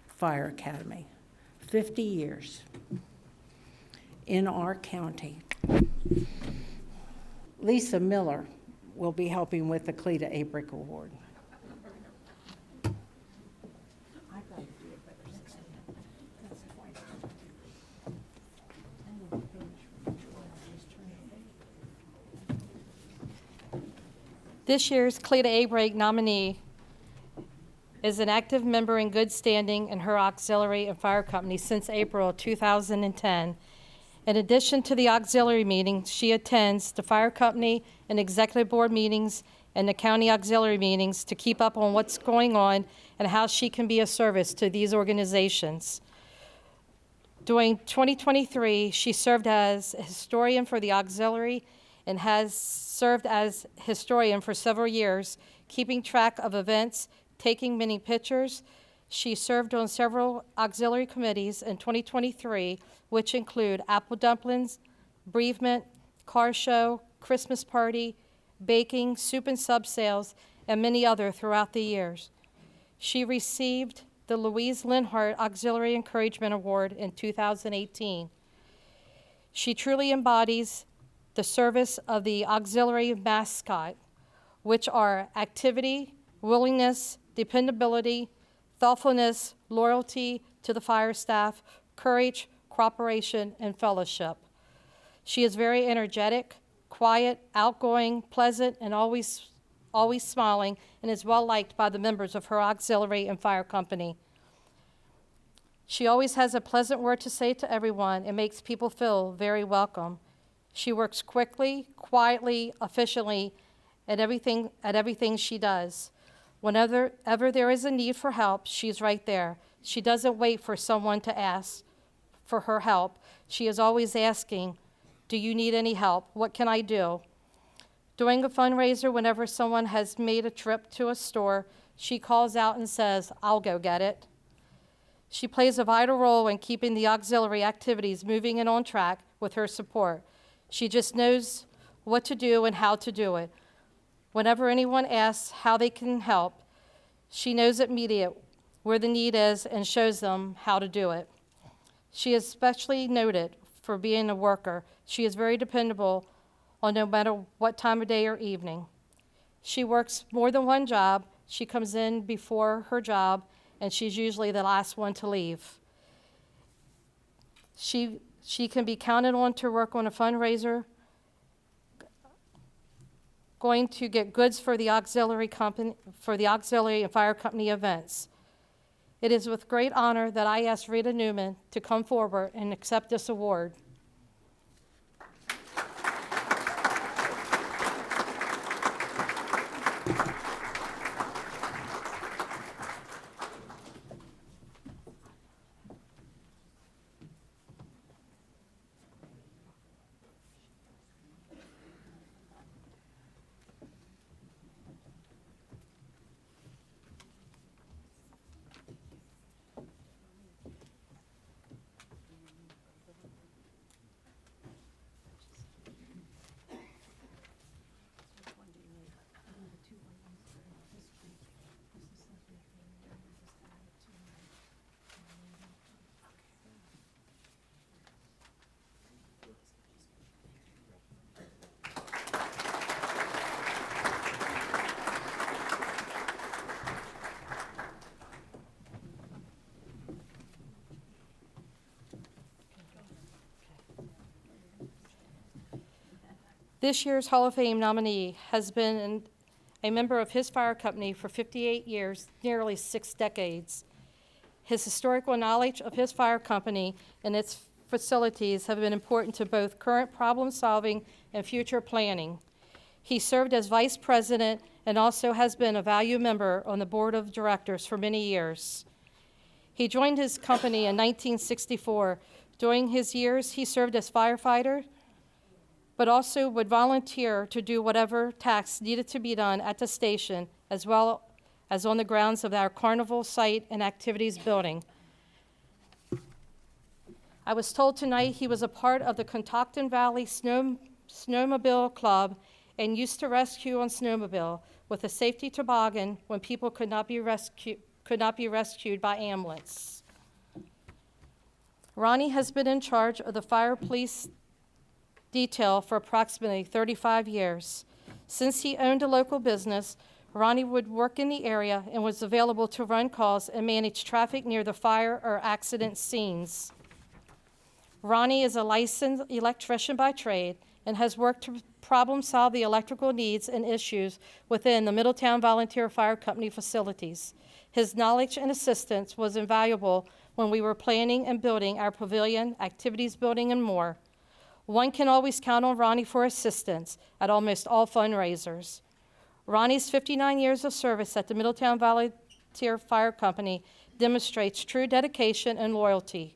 Fire Academy. 50 years in our county. Lisa Miller will be helping with the Cleta Abrick Award. This year's Cleta Abrick nominee is an active member in good standing in her auxiliary and fire company since April 2010. In addition to the auxiliary meetings, she attends the fire company and executive board meetings and the county auxiliary meetings to keep up on what's going on and how she can be of service to these organizations. During 2023, she served as a historian for the auxiliary and has served as historian for several years, keeping track of events, taking many pictures. She served on several auxiliary committees in 2023, which include apple dumplings, bereavement, car show, Christmas party, baking, soup and sub sales, and many other throughout the years. She received the Louise Linhart Auxiliary Encouragement Award in 2018. She truly embodies the service of the auxiliary mascot, which are activity, willingness, dependability, thoughtfulness, loyalty to the fire staff, courage, cooperation, and fellowship. She is very energetic, quiet, outgoing, pleasant, and always smiling, and is well liked by the members of her auxiliary and fire company. She always has a pleasant word to say to everyone and makes people feel very welcome. She works quickly, quietly, efficiently at everything she does. Whenever there is a need for help, she's right there. She doesn't wait for someone to ask for her help. She is always asking, do you need any help? What can I do? During a fundraiser, whenever someone has made a trip to a store, she calls out and says, I'll go get it. She plays a vital role in keeping the auxiliary activities moving and on track with her support. She just knows what to do and how to do it. Whenever anyone asks how they can help, she knows immediately where the need is and shows them how to do it. She is especially noted for being a worker. She is very dependable on no matter what time of day or evening. She works more than one job. She comes in before her job, and she's usually the last one to leave. She can be counted on to work on a fundraiser, going to get goods for the auxiliary and fire company events. It is with great honor that I ask Rita Newman to come forward and accept this award. This year's Hall of Fame nominee has been a member of his fire company for 58 years, nearly 6 decades. His historical knowledge of his fire company and its facilities have been important to both current problem solving and future planning. He served as vice president and also has been a valued member on the board of directors for many years. He joined his company in 1964. During his years, he served as firefighter, but also would volunteer to do whatever tasks needed to be done at the station, as well as on the grounds of our carnival site and activities building. I was told tonight he was a part of the Catoctin Valley Snowmobile Club and used to rescue on snowmobile with a safety toboggan when people could not be rescued by ambulance. Ronnie has been in charge of the fire police detail for approximately 35 years. Since he owned a local business, Ronnie would work in the area and was available to run calls and manage traffic near the fire or accident scenes. Ronnie is a licensed electrician by trade and has worked to problem-solve the electrical needs and issues within the Middletown Volunteer Fire Company facilities. His knowledge and assistance was invaluable when we were planning and building our pavilion, activities building, and more. One can always count on Ronnie for assistance at almost all fundraisers. Ronnie's 59 years of service at the Middletown Volunteer Fire Company demonstrates true dedication and loyalty.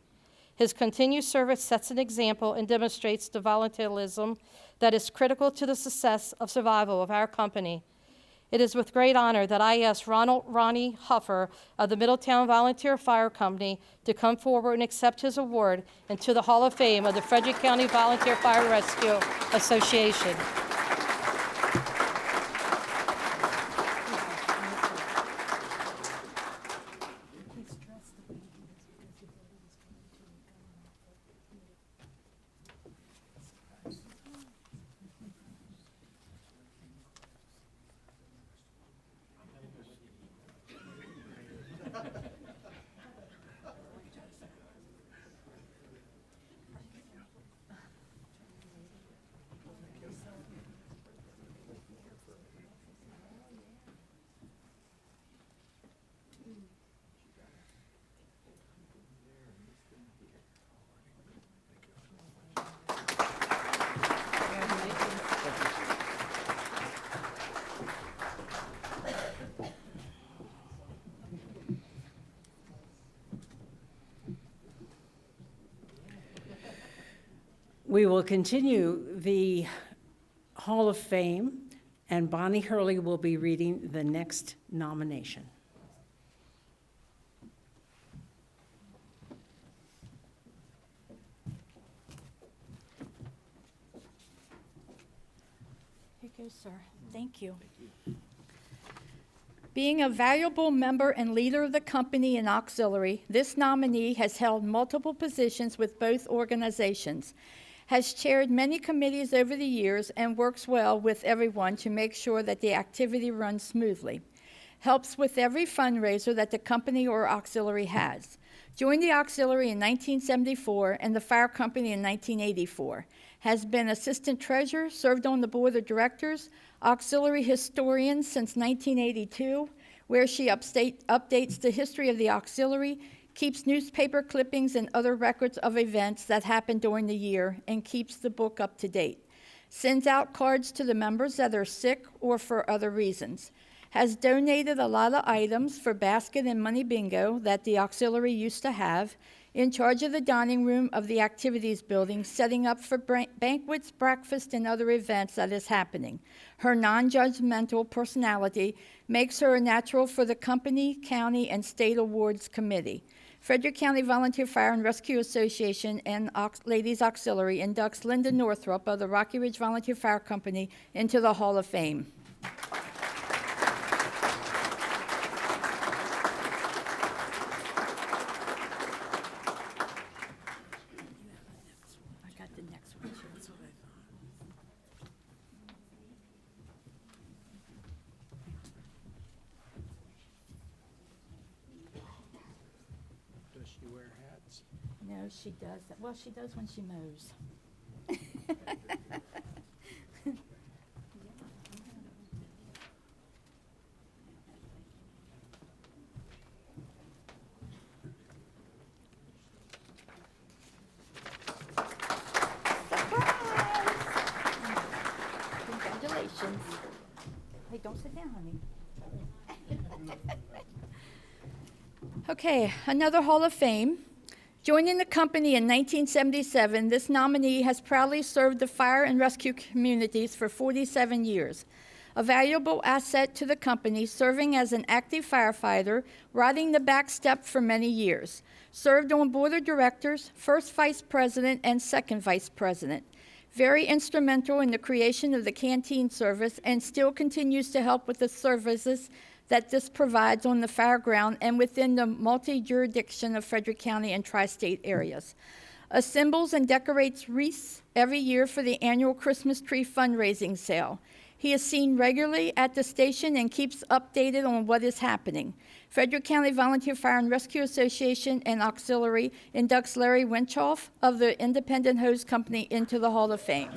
His continued service sets an example and demonstrates the volunteerism that is critical to the success of survival of our company. It is with great honor that I ask Ronnie Huffer of the Middletown Volunteer Fire Company to come forward and accept his award into the Hall of Fame of the Frederick County Volunteer Fire Rescue Association. We will continue the Hall of Fame, and Bonnie Hurley will be reading the next nomination. Here you go, sir. Thank you. Being a valuable member and leader of the company and auxiliary, this nominee has held multiple positions with both organizations, has chaired many committees over the years, and works well with everyone to make sure that the activity runs smoothly. Helps with every fundraiser that the company or auxiliary has. Joined the auxiliary in 1974 and the fire company in 1984. Has been assistant treasurer, served on the board of directors, auxiliary historian since 1982, where she updates the history of the auxiliary, keeps newspaper clippings and other records of events that happened during the year, and keeps the book up to date. Sends out cards to the members that are sick or for other reasons. Has donated a lot of items for basket and money bingo that the auxiliary used to have. In charge of the dining room of the activities building, setting up for banquets, breakfast, and other events that is happening. Her non-judgmental personality makes her a natural for the company, county, and state awards committee. Frederick County Volunteer Fire and Rescue Association and Ladies Auxiliary inducts Linda Northrup of the Rocky Ridge Volunteer Fire Company into the Hall of Fame. I got the next one. That's what I thought. Does she wear hats? No, she does. Well, she does when she mows. Congratulations. Hey, don't sit down, honey. Okay, another Hall of Fame. Joining the company in 1977, this nominee has proudly served the fire and rescue communities for 47 years. A valuable asset to the company, serving as an active firefighter, riding the back step for many years. Served on board of directors, first vice president, and second vice president. Very instrumental in the creation of the canteen service and still continues to help with the services that this provides on the fairground and within the multi-jurisdiction of Frederick County and tri-state areas. Assembles and decorates wreaths every year for the annual Christmas tree fundraising sale. He is seen regularly at the station and keeps updated on what is happening. Frederick County Volunteer Fire and Rescue Association and Auxiliary inducts Larry Winchoff of the Independent Hose Company into the Hall of Fame.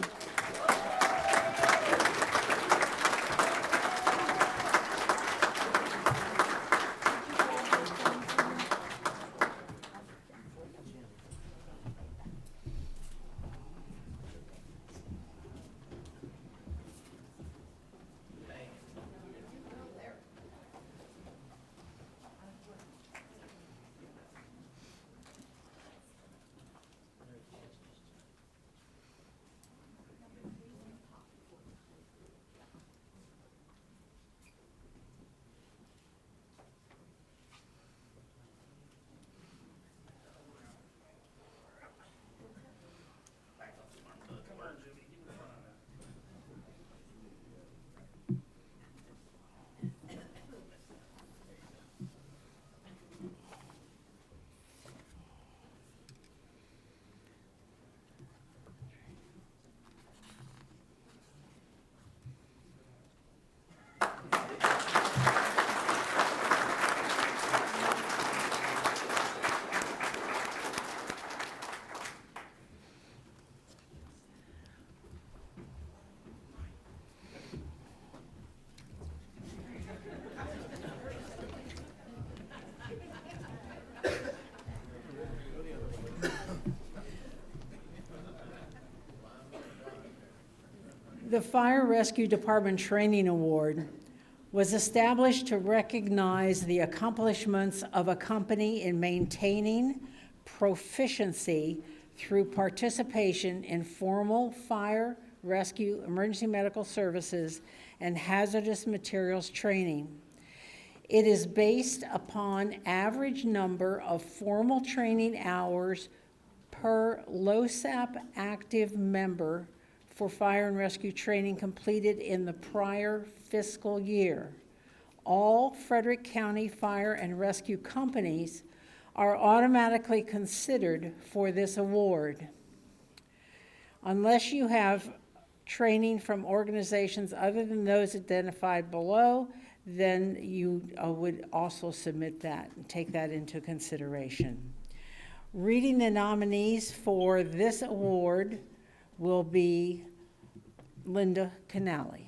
The Fire Rescue Department Training Award was established to recognize the accomplishments of a company in maintaining proficiency through participation in formal fire, rescue, emergency medical services, and hazardous materials training. It is based upon average number of formal training hours per LOSAP active member for fire and rescue training completed in the prior fiscal year. All Frederick County Fire and Rescue companies are automatically considered for this award. Unless you have training from organizations other than those identified below, then you would also submit that and take that into consideration. Reading the nominees for this award will be Linda Canali.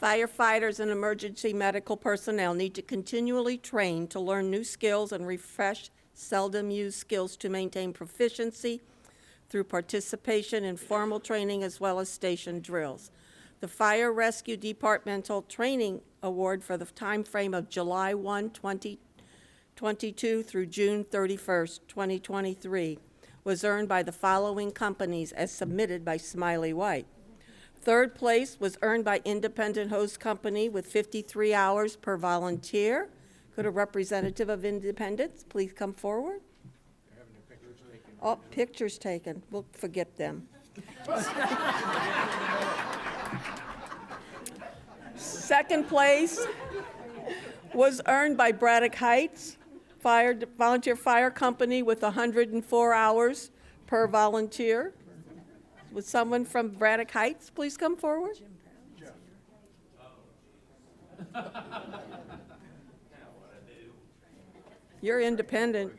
Firefighters and emergency medical personnel need to continually train to learn new skills and refresh seldom used skills to maintain proficiency through participation in formal training as well as station drills. The Fire Rescue Departmental Training Award for the time frame of July 1, 2022 through June 31st, 2023 was earned by the following companies as submitted by Smiley White. Third place was earned by Independent Hose Company with 53 hours per volunteer. Could a representative of Independence please come forward? Oh, pictures taken. We'll forget them. Second place was earned by Braddock Heights Volunteer Fire Company with 104 hours per volunteer. Would someone from Braddock Heights please come forward? You're independent.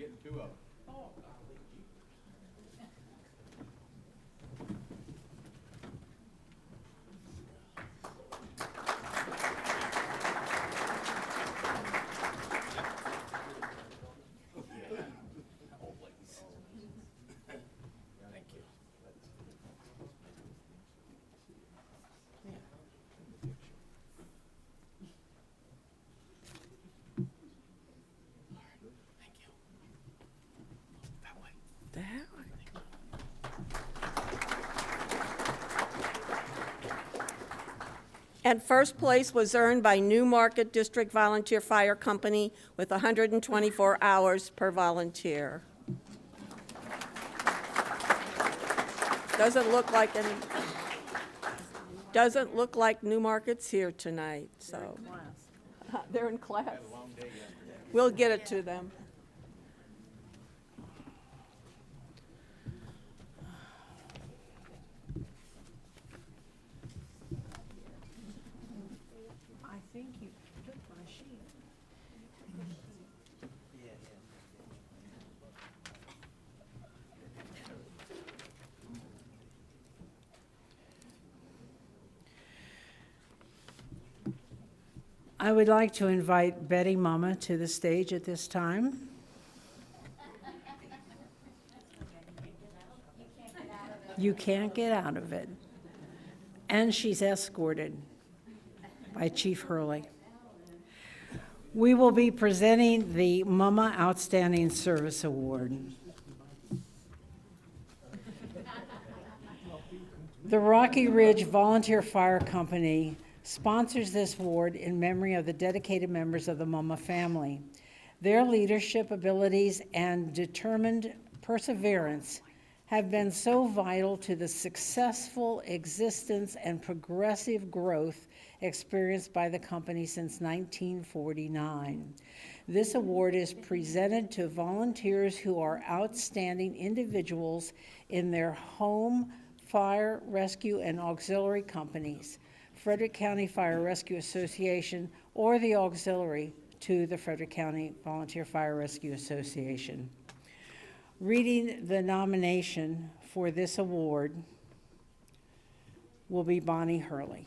And first place was earned by New Market District Volunteer Fire Company with 124 hours per volunteer. Doesn't look like New Market's here tonight, so. They're in class. We'll get it to them. I think you took my sheet. I would like to invite Betty Mama to the stage at this time. You can't get out of it. And she's escorted by Chief Hurley. We will be presenting the Mama Outstanding Service Award. The Rocky Ridge Volunteer Fire Company sponsors this award in memory of the dedicated members of the Mama family. Their leadership abilities and determined perseverance have been so vital to the successful existence and progressive growth experienced by the company since 1949. This award is presented to volunteers who are outstanding individuals in their home, fire, rescue, and auxiliary companies, Frederick County Fire Rescue Association, or the auxiliary to the Frederick County Volunteer Fire Rescue Association. Reading the nomination for this award will be Bonnie Hurley.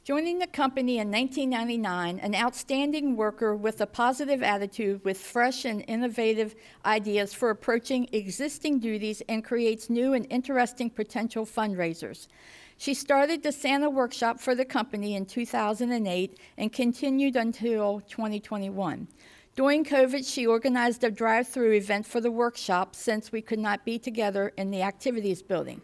Joining the company in 1999, an outstanding worker with a positive attitude with fresh and innovative ideas for approaching existing duties and creates new and interesting potential fundraisers. She started the Santa workshop for the company in 2008 and continued until 2021. During COVID, she organized a drive-through event for the workshop since we could not be together in the activities building.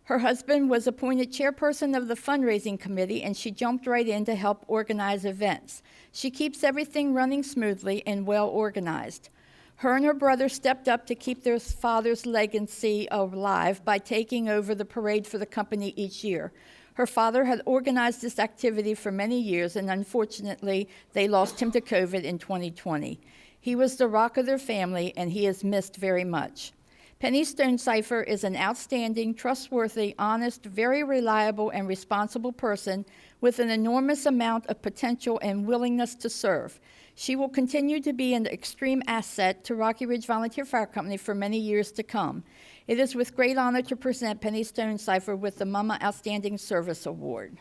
Her husband was appointed chairperson of the fundraising committee, and she jumped right in to help organize events. She keeps everything running smoothly and well organized. Her and her brother stepped up to keep their father's legacy alive by taking over the parade for the company each year. Her father had organized this activity for many years, and unfortunately, they lost him to COVID in 2020. He was the rock of their family, and he is missed very much. Penny Stonecipher is an outstanding, trustworthy, honest, very reliable, and responsible person with an enormous amount of potential and willingness to serve. She will continue to be an extreme asset to Rocky Ridge Volunteer Fire Company for many years to come. It is with great honor to present Penny Stonecipher with the Mama Outstanding Service Award.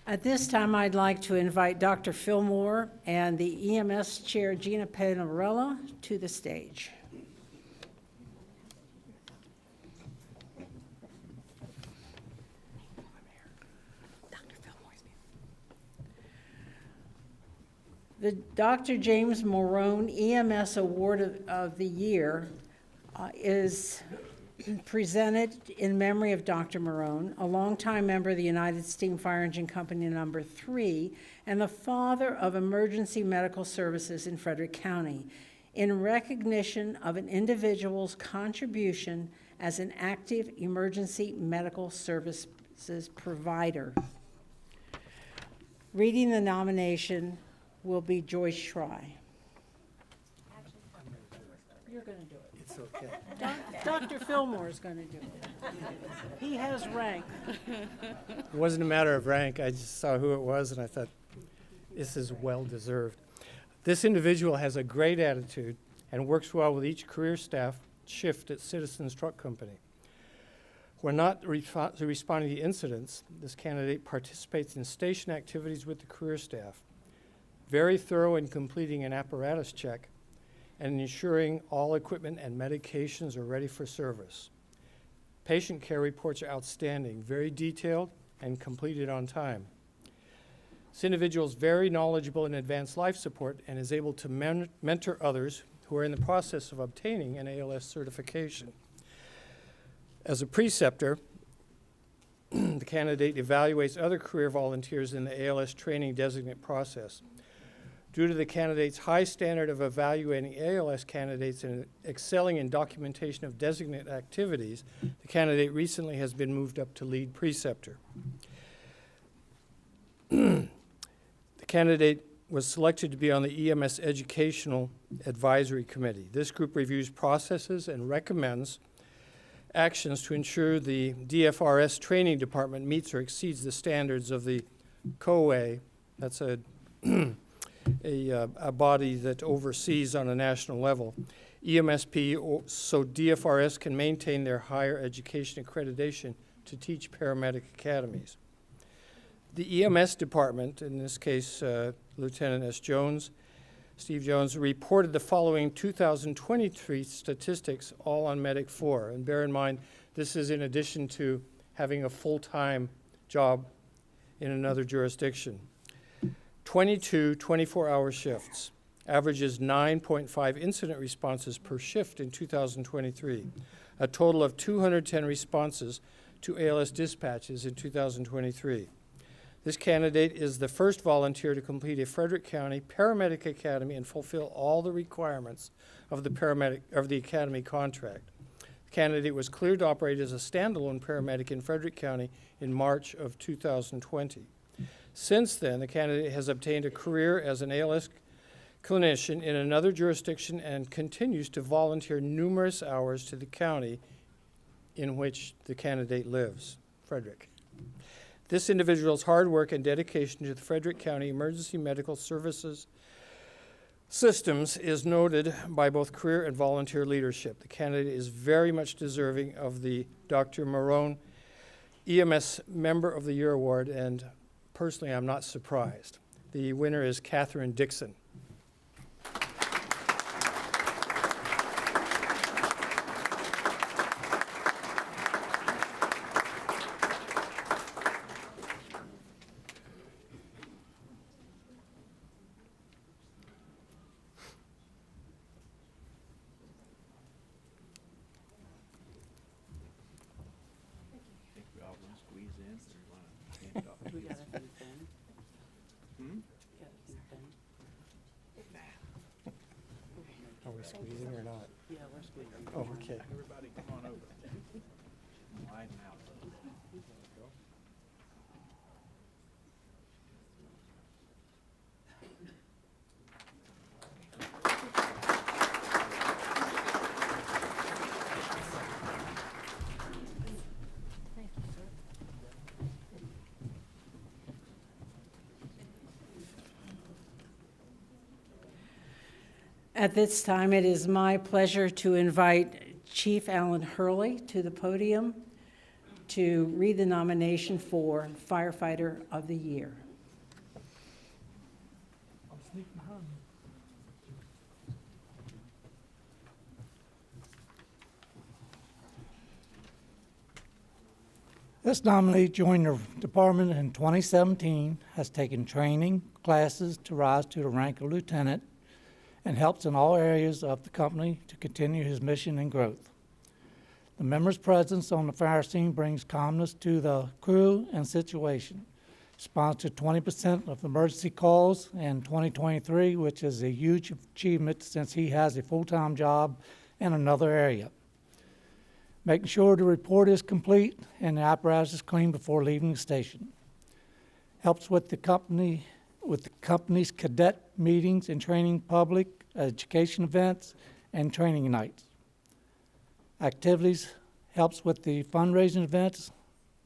At this time, I'd like to invite Dr. Fillmore and the EMS Chair, Gina Panarella, to the stage. The Dr. James Morone EMS Award of the Year is presented in memory of Dr. Morone, a longtime member of the United Steam Fire Engine Company No. 3, and the father of emergency medical services in Frederick County, in recognition of an individual's contribution as an active emergency medical services provider. Reading the nomination will be Joyce Schry. You're going to do it. It's okay. Dr. Fillmore is going to do it. He has rank. It wasn't a matter of rank. I just saw who it was, and I thought, this is well-deserved. This individual has a great attitude and works well with each career staff shift at Citizens Truck Company. When not responding to incidents, this candidate participates in station activities with the career staff, very thorough in completing an apparatus check, and ensuring all equipment and medications are ready for service. Patient care reports are outstanding, very detailed, and completed on time. This individual is very knowledgeable in advanced life support and is able to mentor others who are in the process of obtaining an ALS certification. As a preceptor, the candidate evaluates other career volunteers in the ALS training designate process. Due to the candidate's high standard of evaluating ALS candidates and excelling in documentation of designate activities, the candidate recently has been moved up to lead preceptor. The candidate was selected to be on the EMS Educational Advisory Committee. This group reviews processes and recommends actions to ensure the DFRS training department meets or exceeds the standards of the COA. That's a body that oversees on a national level, EMSP, so DFRS can maintain their higher education accreditation to teach paramedic academies. The EMS department, in this case Lieutenant Steve Jones, reported the following 2023 statistics, all on Medic 4. And bear in mind, this is in addition to having a full-time job in another jurisdiction. 22 24-hour shifts, averages 9.5 incident responses per shift in 2023, a total of 210 responses to ALS dispatches in 2023. This candidate is the first volunteer to complete a Frederick County Paramedic Academy and fulfill all the requirements of the Academy contract. The candidate was cleared to operate as a standalone paramedic in Frederick County in March of 2020. Since then, the candidate has obtained a career as an ALS clinician in another jurisdiction and continues to volunteer numerous hours to the county in which the candidate lives, Frederick. This individual's hard work and dedication to the Frederick County Emergency Medical Services systems is noted by both career and volunteer leadership. The candidate is very much deserving of the Dr. Marone EMS Member of the Year Award, and personally, I'm not surprised. The winner is Catherine Dixon. Are we squeezing or not? Yeah, we're squeezing. Oh, okay. Everybody come on over. Widen out. At this time, it is my pleasure to invite Chief Alan Hurley to the podium to read the nomination for Firefighter of the Year. This nominee joined the department in 2017, has taken training classes to rise to the rank of lieutenant, and helps in all areas of the company to continue his mission and growth. The member's presence on the fire scene brings calmness to the crew and situation. Sponsored 20% of emergency calls in 2023, which is a huge achievement since he has a full-time job in another area. Making sure the report is complete and the apparatus is clean before leaving the station. Helps with the company with the company's cadet meetings and training, public education events, and training nights. Activities helps with the fundraising events,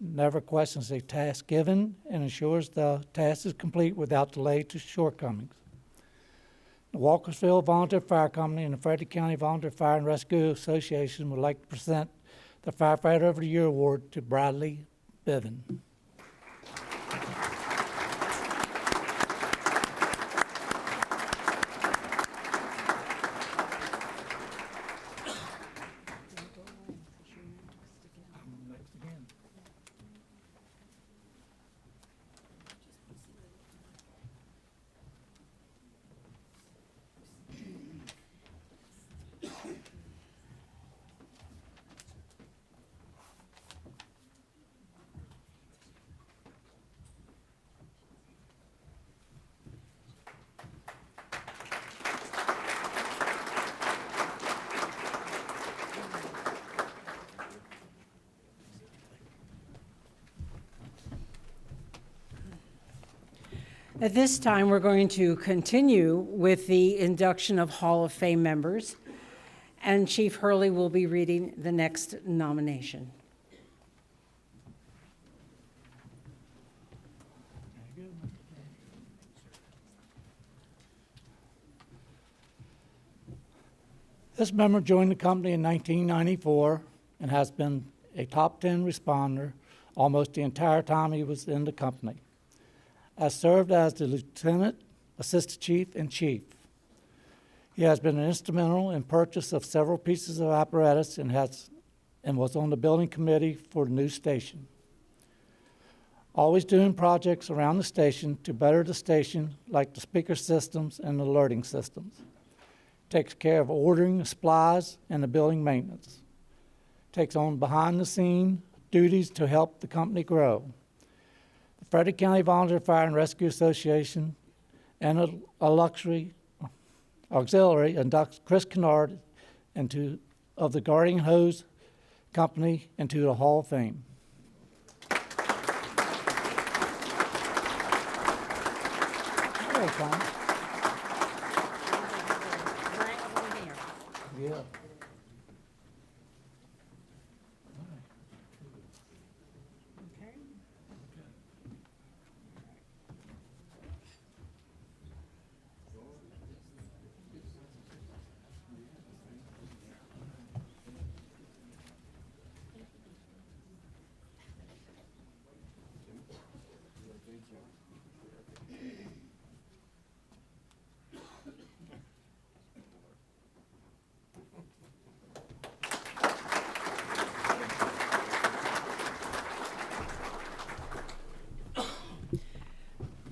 never questions a task given, and ensures the task is complete without delay to shortcomings. The Walkersville Volunteer Fire Company and the Frederick County Volunteer Fire and Rescue Association would like to present the Firefighter of the Year Award to Bradley Biven. At this time, we're going to continue with the induction of Hall of Fame members, and Chief Hurley will be reading the next nomination. This member joined the company in 1994 and has been a top 10 responder almost the entire time he was in the company. Has served as the lieutenant, assistant chief, and chief. He has been instrumental in purchase of several pieces of apparatus and was on the building committee for the new station. Always doing projects around the station to better the station, like the speaker systems and the alerting systems. Takes care of ordering the supplies and the building maintenance. Takes on behind-the-scene duties to help the company grow. The Frederick County Volunteer Fire and Rescue Association and a luxury auxiliary inducts Chris Kennard of the Guardian Hose Company into the Hall of Fame. Hello, Tom. Yeah.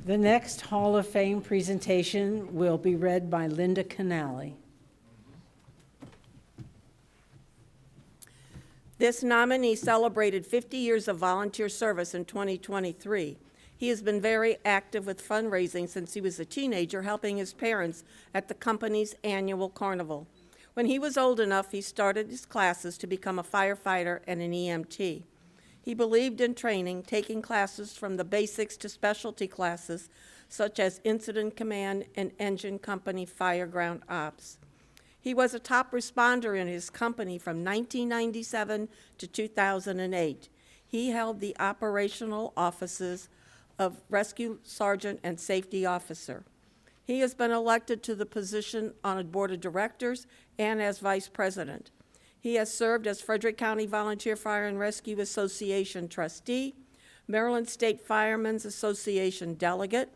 The next Hall of Fame presentation will be read by Linda Canali. This nominee celebrated 50 years of volunteer service in 2023. He has been very active with fundraising since he was a teenager, helping his parents at the company's annual carnival. When he was old enough, he started his classes to become a firefighter and an EMT. He believed in training, taking classes from the basics to specialty classes, such as incident command and engine company fireground ops. He was a top responder in his company from 1997 to 2008. He held the operational offices of rescue sergeant and safety officer. He has been elected to the position on a board of directors and as vice president. He has served as Frederick County Volunteer Fire and Rescue Association trustee, Maryland State Firemen's Association delegate,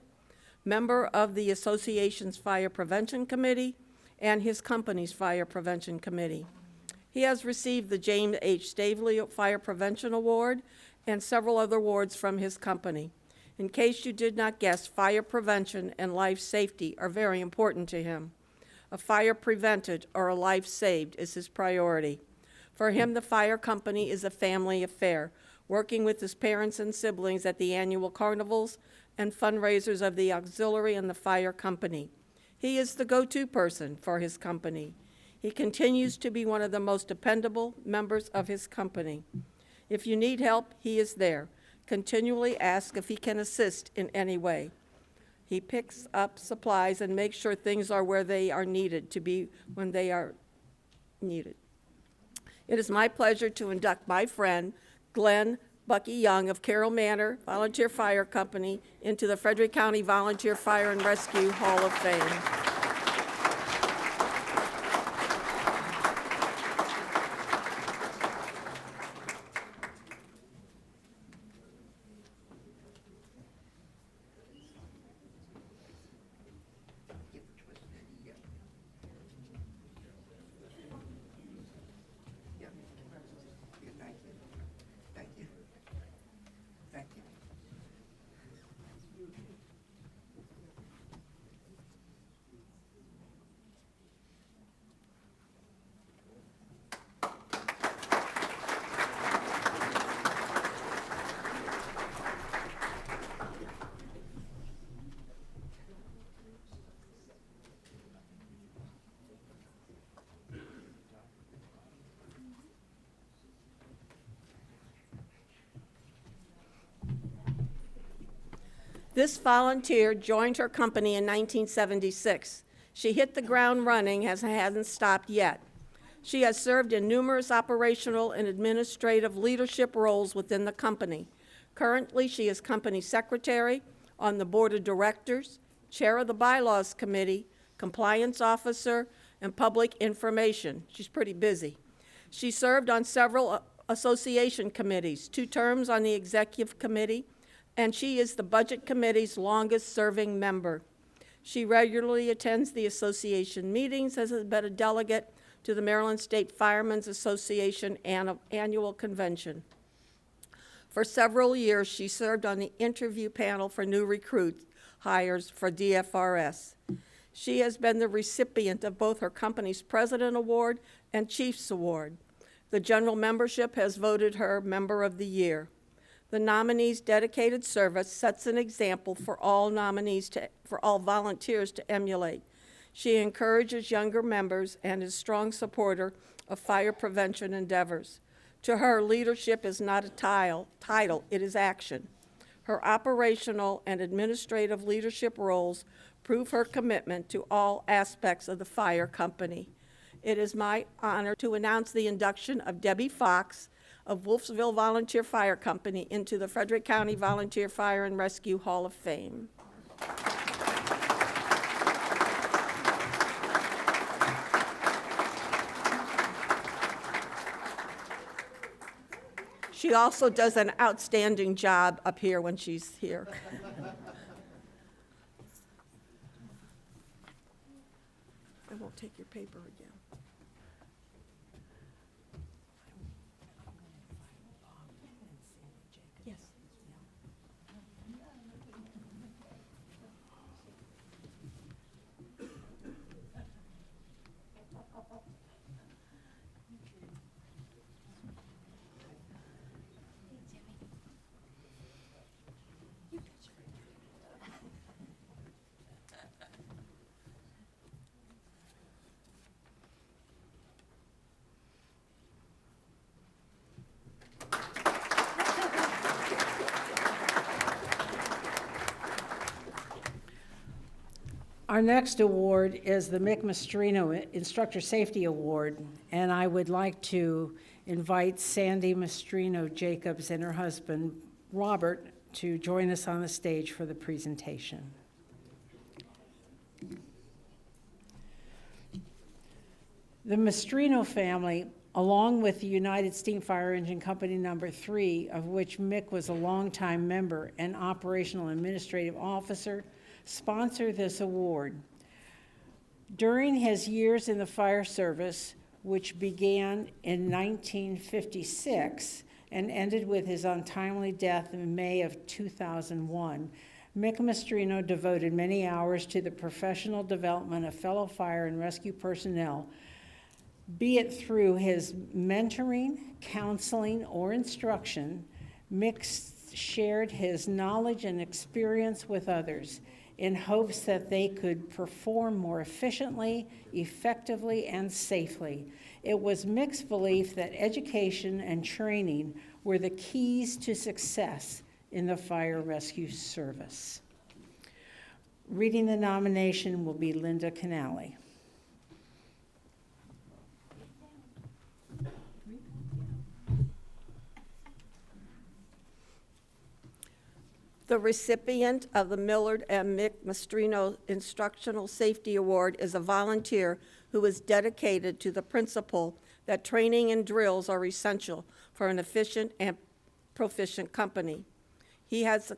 member of the association's Fire Prevention Committee, and his company's Fire Prevention Committee. He has received the James H. Stavely Fire Prevention Award and several other awards from his company. In case you did not guess, fire prevention and life safety are very important to him. A fire prevented or a life saved is his priority. For him, the fire company is a family affair, working with his parents and siblings at the annual carnivals and fundraisers of the auxiliary and the fire company. He is the go-to person for his company. He continues to be one of the most dependable members of his company. If you need help, he is there. Continually ask if he can assist in any way. He picks up supplies and makes sure things are where they are needed to be when they are needed. It is my pleasure to induct my friend, Glenn Bucky Young of Carroll Manor Volunteer Fire Company into the Frederick County Volunteer Fire and Rescue Hall of Fame. This volunteer joined her company in 1976. She hit the ground running and hasn't stopped yet. She has served in numerous operational and administrative leadership roles within the company. Currently, she is company secretary, on the board of directors, chair of the bylaws committee, compliance officer, and public information. She's pretty busy. She served on several association committees, 2 terms on the executive committee, and she is the Budget Committee's longest-serving member. She regularly attends the association meetings, has been a delegate to the Maryland State Firemen's Association annual convention. For several years, she served on the interview panel for new recruit hires for DFRS. She has been the recipient of both her company's President Award and Chiefs Award. The general membership has voted her Member of the Year. The nominee's dedicated service sets an example for all volunteers to emulate. She encourages younger members and is a strong supporter of fire prevention endeavors. To her, leadership is not a title, it is action. Her operational and administrative leadership roles prove her commitment to all aspects of the fire company. It is my honor to announce the induction of Debbie Fox of Wolfsville Volunteer Fire Company into the Frederick County Volunteer Fire and Rescue Hall of Fame. She also does an outstanding job up here when she's here. I won't take your paper again. Yes. Our next award is the Mick Mastrino Instructor Safety Award, and I would like to invite Sandy Mastrino Jacobs and her husband, Robert, to join us on the stage for the presentation. The Mastrino family, along with the United Steam Fire Engine Company Number 3, of which Mick was a longtime member and operational administrative officer, sponsor this award. During his years in the fire service, which began in 1956 and ended with his untimely death in May of 2001, Mick Mastrino devoted many hours to the professional development of fellow fire and rescue personnel, be it through his mentoring, counseling, or instruction. Mick shared his knowledge and experience with others in hopes that they could perform more efficiently, effectively, and safely. It was Mick's belief that education and training were the keys to success in the fire rescue service. Reading the nomination will be Linda Canali. The recipient of the Millard and Mick Mastrino Instructional Safety Award is a volunteer who is dedicated to the principle that training and drills are essential for an efficient and proficient company. He has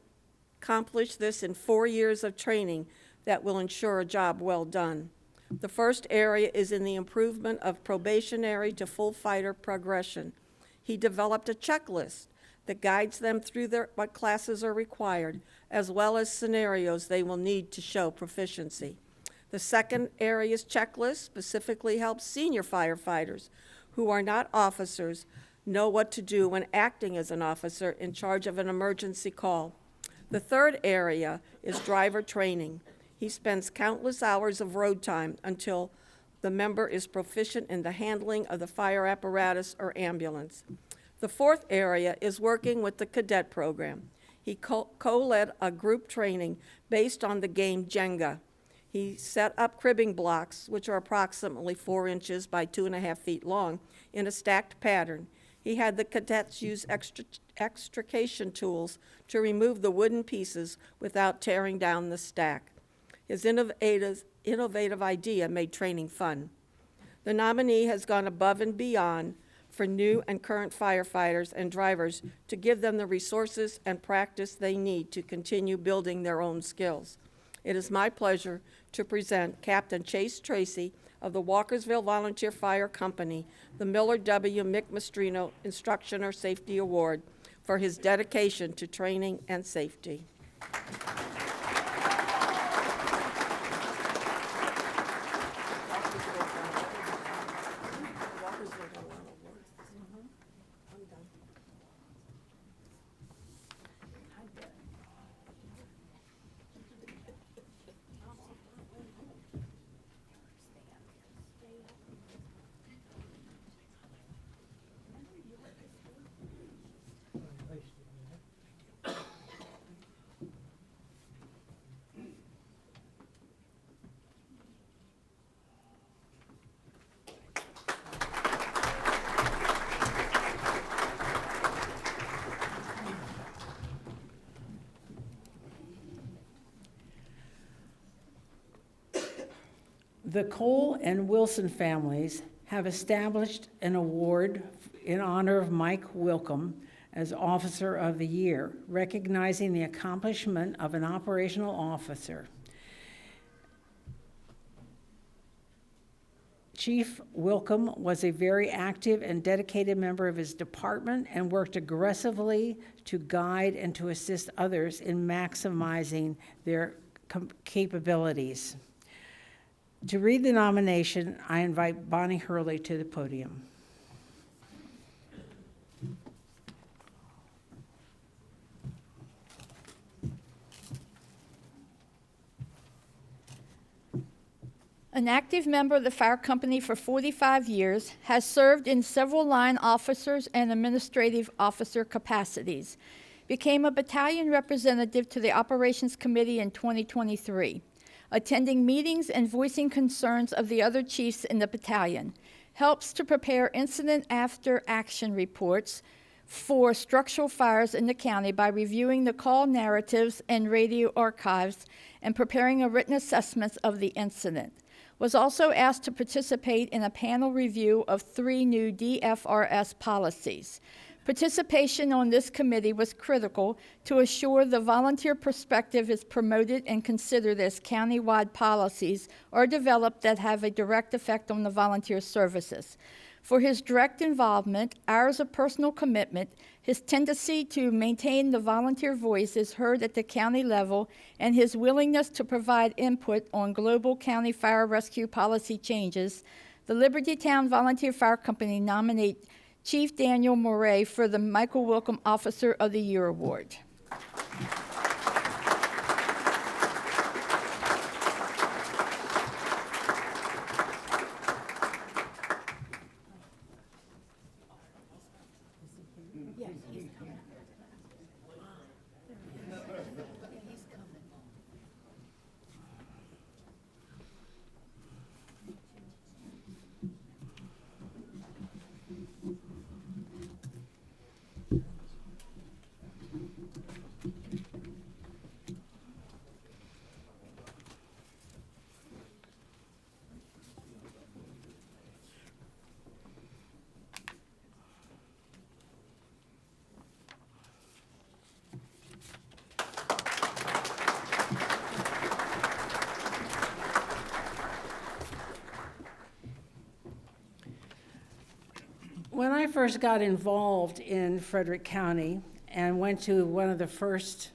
accomplished this in 4 years of training that will ensure a job well done. The first area is in the improvement of probationary to full fighter progression. He developed a checklist that guides them through what classes are required, as well as scenarios they will need to show proficiency. The second area's checklist specifically helps senior firefighters who are not officers know what to do when acting as an officer in charge of an emergency call. The third area is driver training. He spends countless hours of road time until the member is proficient in the handling of the fire apparatus or ambulance. The fourth area is working with the cadet program. He co-led a group training based on the game Jenga. He set up cribbing blocks, which are approximately 4 inches by 2.5 feet long, in a stacked pattern. He had the cadets use extrication tools to remove the wooden pieces without tearing down the stack. His innovative idea made training fun. The nominee has gone above and beyond for new and current firefighters and drivers to give them the resources and practice they need to continue building their own skills. It is my pleasure to present Captain Chase Tracy of the Walkersville Volunteer Fire Company the Millard W. McMastrino Instructional Safety Award for his dedication to training and safety. The Cole and Wilson families have established an award in honor of Mike Wilcom as Officer of the Year, recognizing the accomplishment of an operational officer. Chief Wilcom was a very active and dedicated member of his department and worked aggressively to guide and to assist others in maximizing their capabilities. To read the nomination, I invite Bonnie Hurley to the podium. An active member of the fire company for 45 years, has served in several line officers and administrative officer capacities, became a battalion representative to the Operations Committee in 2023. Attending meetings and voicing concerns of the other chiefs in the battalion, helps to prepare incident after action reports for structural fires in the county by reviewing the call narratives and radio archives and preparing a written assessment of the incident. Was also asked to participate in a panel review of 3 new DFRS policies. Participation on this committee was critical to assure the volunteer perspective is promoted and considered as countywide policies are developed that have a direct effect on the volunteer services. For his direct involvement, hours of personal commitment, his tendency to maintain the volunteer voice is heard at the county level, and his willingness to provide input on global county fire rescue policy changes, the Libertytown Volunteer Fire Company nominate Chief Daniel Moray for the Michael Wilcom Officer of the Year Award. first got involved in Frederick County and went to one of the first,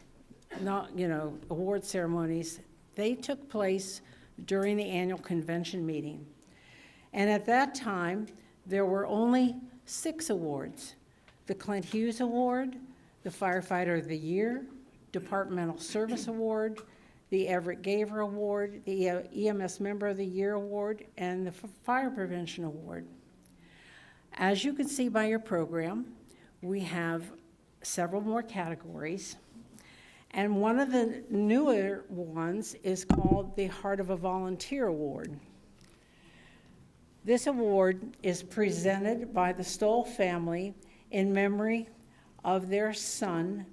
award ceremonies, they took place during the annual convention meeting. And at that time, there were only 6 awards: the Clint Hughes Award, the Firefighter of the Year, Departmental Service Award, the Everett Gaver Award, the EMS Member of the Year Award, and the Fire Prevention Award. As you can see by your program, we have several more categories. And one of the newer ones is called the Heart of a Volunteer Award. This award is presented by the Stoll family in memory of their son,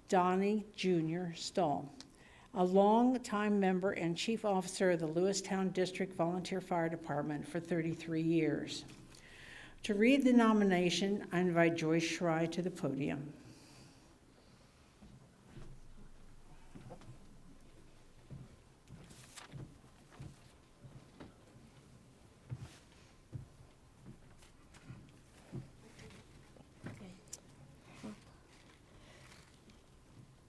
Donnie Jr. Stoll, a longtime member and chief officer of the Lewistown District Volunteer Fire Department for 33 years. To read the nomination, I invite Joyce Schrei to the podium.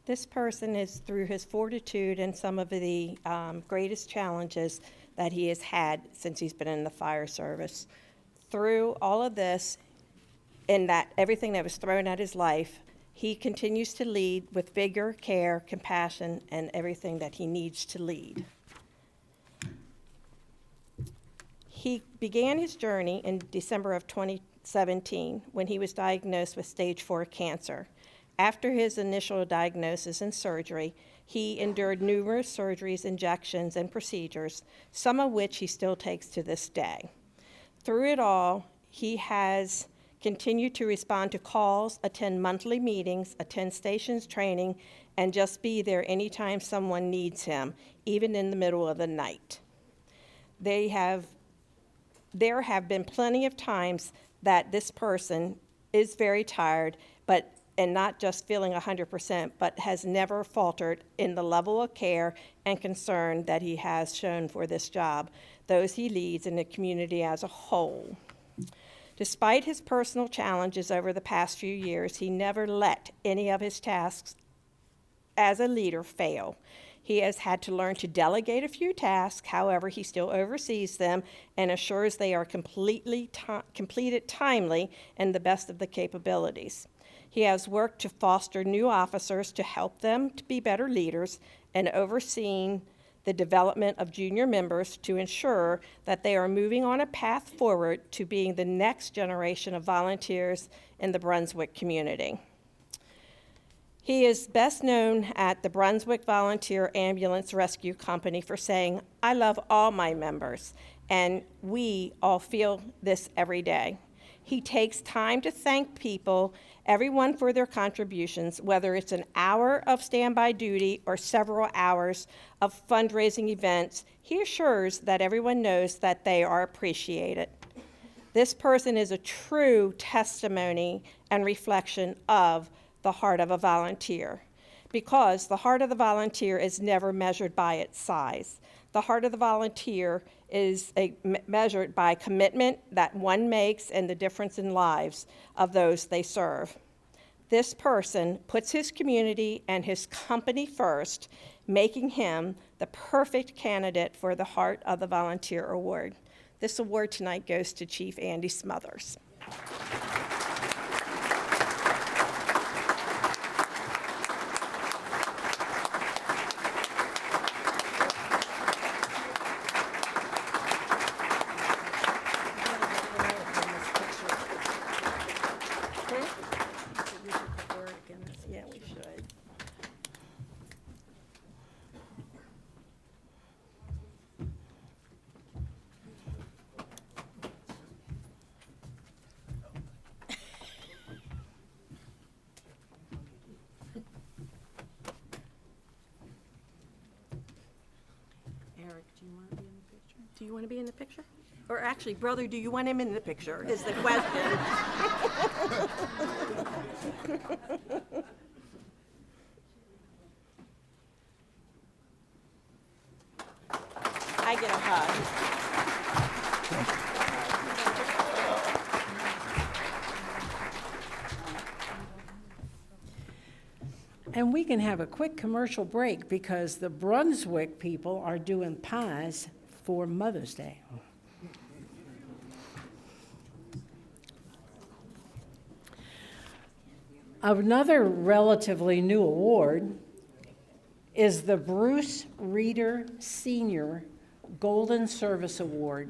This person is, through his fortitude and some of the greatest challenges that he has had since he's been in the fire service. Through all of this, and that everything that was thrown at his life, he continues to lead with vigor, care, compassion, and everything that he needs to lead. He began his journey in December of 2017 when he was diagnosed with stage 4 cancer. After his initial diagnosis and surgery, he endured numerous surgeries, injections, and procedures, some of which he still takes to this day. Through it all, he has continued to respond to calls, attend monthly meetings, attend stations training, and just be there anytime someone needs him, even in the middle of the night. There have been plenty of times that this person is very tired, and not just feeling 100%, but has never faltered in the level of care and concern that he has shown for this job, those he leads, in the community as a whole. Despite his personal challenges over the past few years, he never let any of his tasks as a leader fail. He has had to learn to delegate a few tasks, however, he still oversees them and assures they are completed timely and the best of the capabilities. He has worked to foster new officers to help them to be better leaders and overseen the development of junior members to ensure that they are moving on a path forward to being the next generation of volunteers in the Brunswick community. He is best known at the Brunswick Volunteer Ambulance Rescue Company for saying, "I love all my members," and we all feel this every day. He takes time to thank people, everyone, for their contributions, whether it's an hour of standby duty or several hours of fundraising events. He assures that everyone knows that they are appreciated. This person is a true testimony and reflection of the heart of a volunteer, because the heart of the volunteer is never measured by its size. The heart of the volunteer is measured by commitment that one makes and the difference in lives of those they serve. This person puts his community and his company first, making him the perfect candidate for the Heart of the Volunteer Award. This award tonight goes to Chief Andy Smothers. Do you want to be in the picture? Or actually, brother, do you want him in the picture, is the question. I get a hug. And we can have a quick commercial break because the Brunswick people are doing pies for Mother's Day. Another relatively new award is the Bruce Reeder Senior Golden Service Award.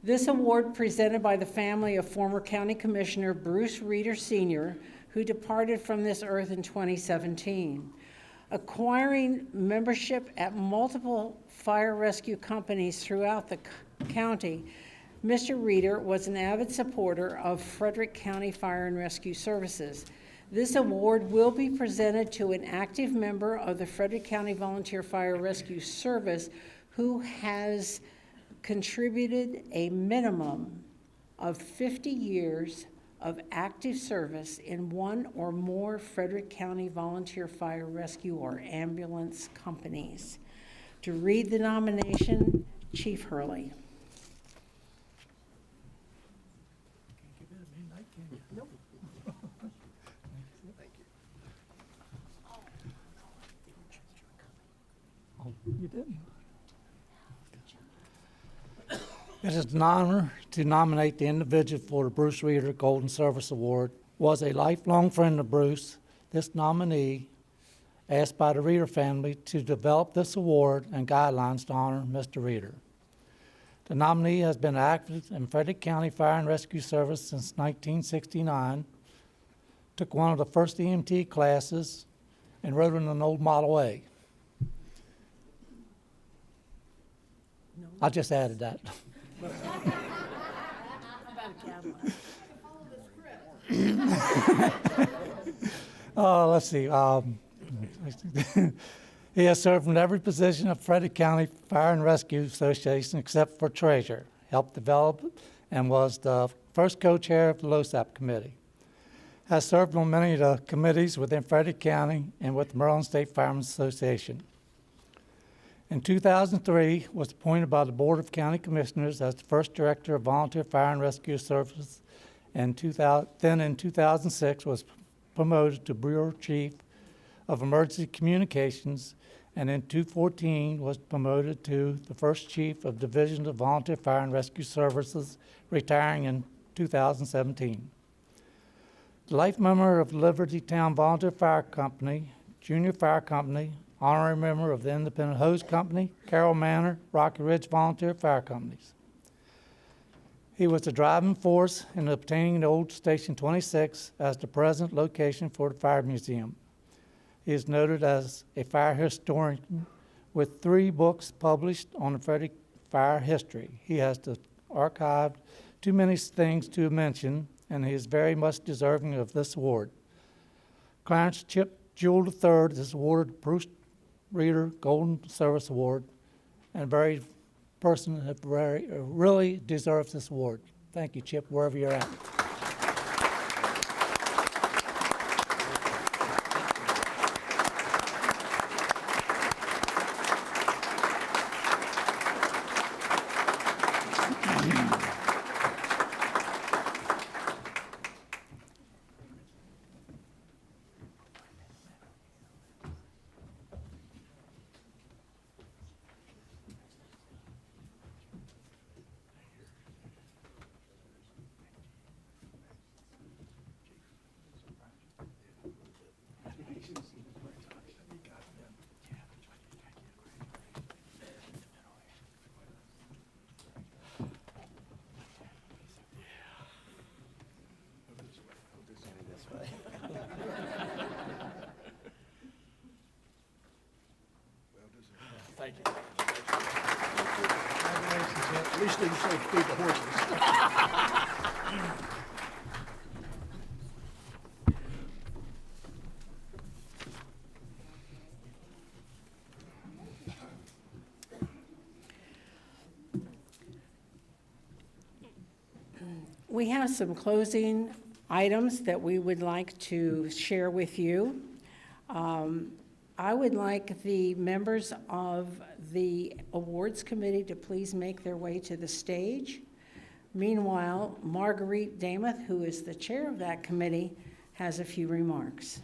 This award, presented by the family of former County Commissioner Bruce Reeder Sr., who departed from this earth in 2017. Acquiring membership at multiple fire rescue companies throughout the county, Mr. Reeder was an avid supporter of Frederick County Fire and Rescue Services. This award will be presented to an active member of the Frederick County Volunteer Fire Rescue Service who has contributed a minimum of 50 years of active service in one or more Frederick County Volunteer Fire Rescue or ambulance companies. To read the nomination, Chief Hurley. You didn't. It is an honor to nominate the individual for the Bruce Reeder Golden Service Award. Was a lifelong friend of Bruce. This nominee asked by the Reeder family to develop this award and guidelines to honor Mr. Reeder. The nominee has been active in Frederick County Fire and Rescue Service since 1969, took one of the first EMT classes, and rode in an old Model A. I just added that. Let's see. He has served in every position of Frederick County Fire and Rescue Association except for treasurer, helped develop and was the first co-chair of the LOSAP committee. Has served on many of the committees within Frederick County and with the Maryland State Firemen's Association. In 2003, was appointed by the Board of County Commissioners as the first director of Volunteer Fire and Rescue Services, and then in 2006 was promoted to Bureau Chief of Emergency Communications, and in 2014 was promoted to the first Chief of Division of Volunteer Fire and Rescue Services, retiring in 2017. The life member of Liberty Town Volunteer Fire Company, Junior Fire Company, honorary member of the Independent Hose Company, Carroll Manor, Rocky Ridge Volunteer Fire Companies. He was the driving force in obtaining the old Station 26 as the present location for the Fire Museum. He is noted as a fire historian with 3 books published on the Frederick fire history. He has archived too many things to mention, and he is very much deserving of this award. Clarence Chip Jewell III is awarded the Bruce Reeder Golden Service Award, and very person that really deserves this award. Thank you, Chip, wherever you're at. Thank you. At least they say feed the horses. We have some closing items that we would like to share with you. I would like the members of the awards committee to please make their way to the stage. Meanwhile, Marguerite Damath, who is the chair of that committee, has a few remarks.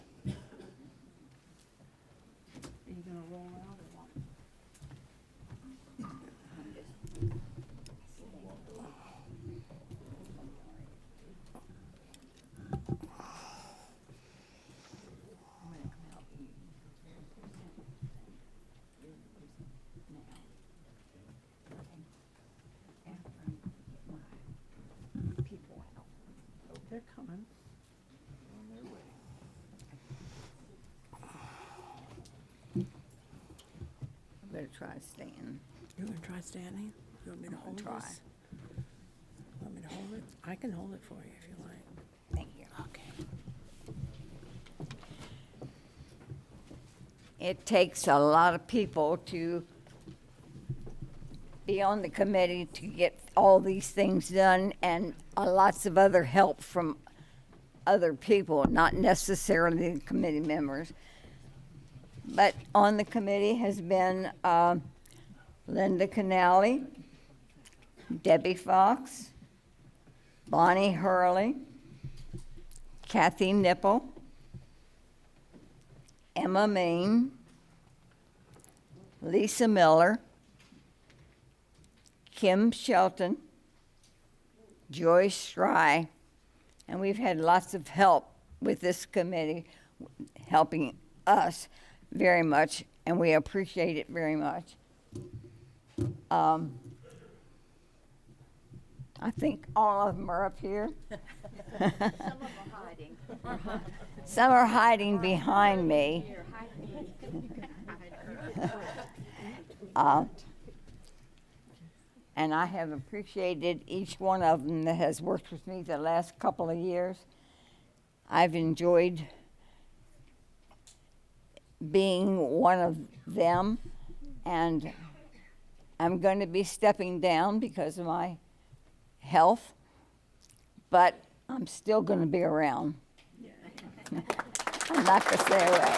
try staying. You want to try standing? You want me to hold try. this? Want me to hold it? I can hold it for you if you like. Thank you. Okay. It takes a lot of people to be on the committee to get all these things done, and lots of other help from other people, not necessarily the committee members. But on the committee has been Linda Canali, Debbie Fox, Bonnie Hurley, Kathy Nipple, Emma Main, Lisa Miller, Kim Shelton, Joyce Fry, and we've had lots of help with this committee, helping us very much, and we appreciate it very much. I think all of them are up here. Some of them are hiding. Some are hiding behind me. And I have appreciated each one of them that has worked with me the last couple of years. I've enjoyed being one of them, and I'm going to be stepping down because of my health, but I'm still going to be around. I'm not going to stay away.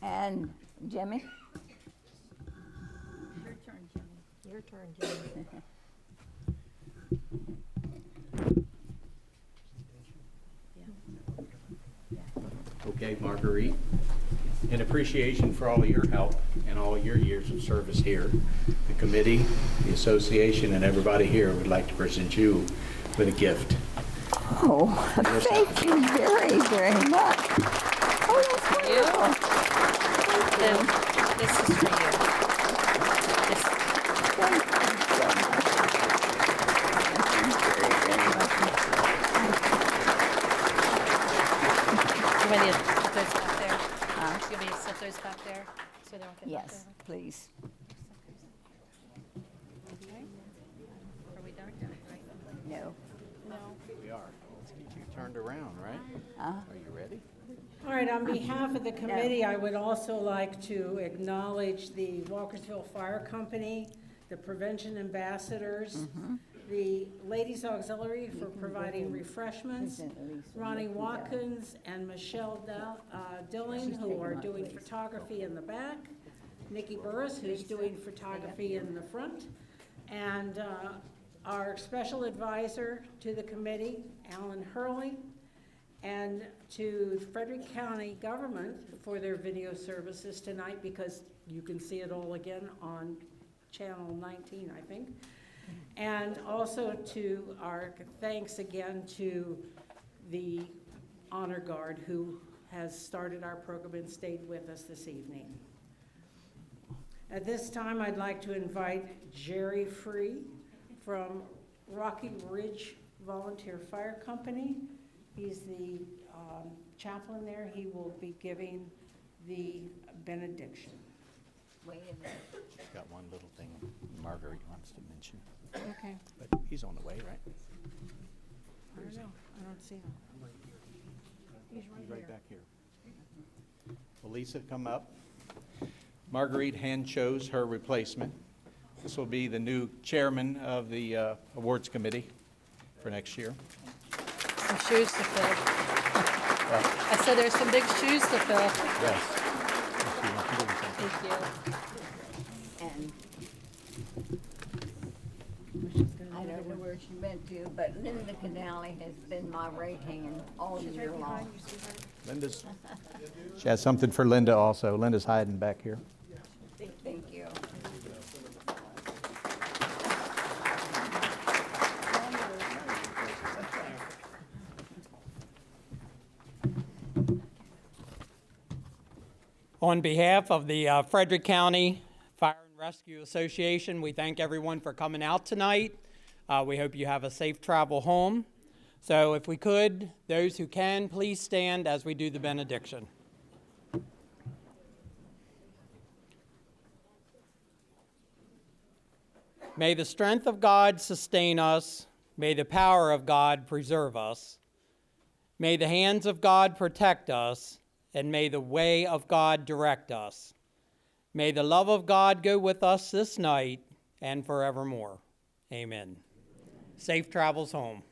And Jimmy? Your turn, Jimmy. Your turn, Jimmy. Okay, Marguerite, in appreciation for all of your help and all your years of service here, the committee, the association, and everybody here would like to present you with a gift. Oh, thank you very, very much. Oh, that's wonderful. This is for you. Thank you so much. Thank you very, very much. You want me to put those back there? You want me to set those back there so they don't get knocked Yes, over? please. Okay. Are we done? Right? No. No. We are. Let's keep you turned around, right? Are you ready? All right, on behalf of the committee, I would also like to acknowledge the Walkersville Fire Company, the Prevention Ambassadors, the Ladies Auxiliary for providing refreshments, Ronnie Watkins and Michelle Dilling, who are doing photography in the back, Nikki Burris, who's doing photography in the front, and our special advisor to the committee, Alan Hurley, and to Frederick County government for their video services tonight, because you can see it all again on channel 19, I think. And also to our thanks again to the Honor Guard, who has started our program and stayed with us this evening. At this time, I'd like to invite Jerry Free from Rocky Ridge Volunteer Fire Company. He's the chaplain there. He will be giving the benediction. Wait a minute. Got one little thing Marguerite wants to mention. Okay. But he's on the way, right? I don't know. I don't see him. He's right back here. Well, Lisa, come up. Marguerite hand chose her replacement. This will be the new chairman of the awards committee for next year. Some shoes to fill. I said there's some big shoes to fill. Yes. Thank you. And I don't know where she went to, but Linda Canali has been my right hand all year long. Linda's, she has something for Linda also. Linda's hiding back here. Thank you. On behalf of the Frederick County Fire and Rescue Association, we thank everyone for coming out tonight. We hope you have a safe travel home. So if we could, those who can, please stand as we do the benediction. May the strength of God sustain us. May the power of God preserve us. May the hands of God protect us, and may the way of God direct us. May the love of God go with us this night and forevermore. Amen. Safe travels home.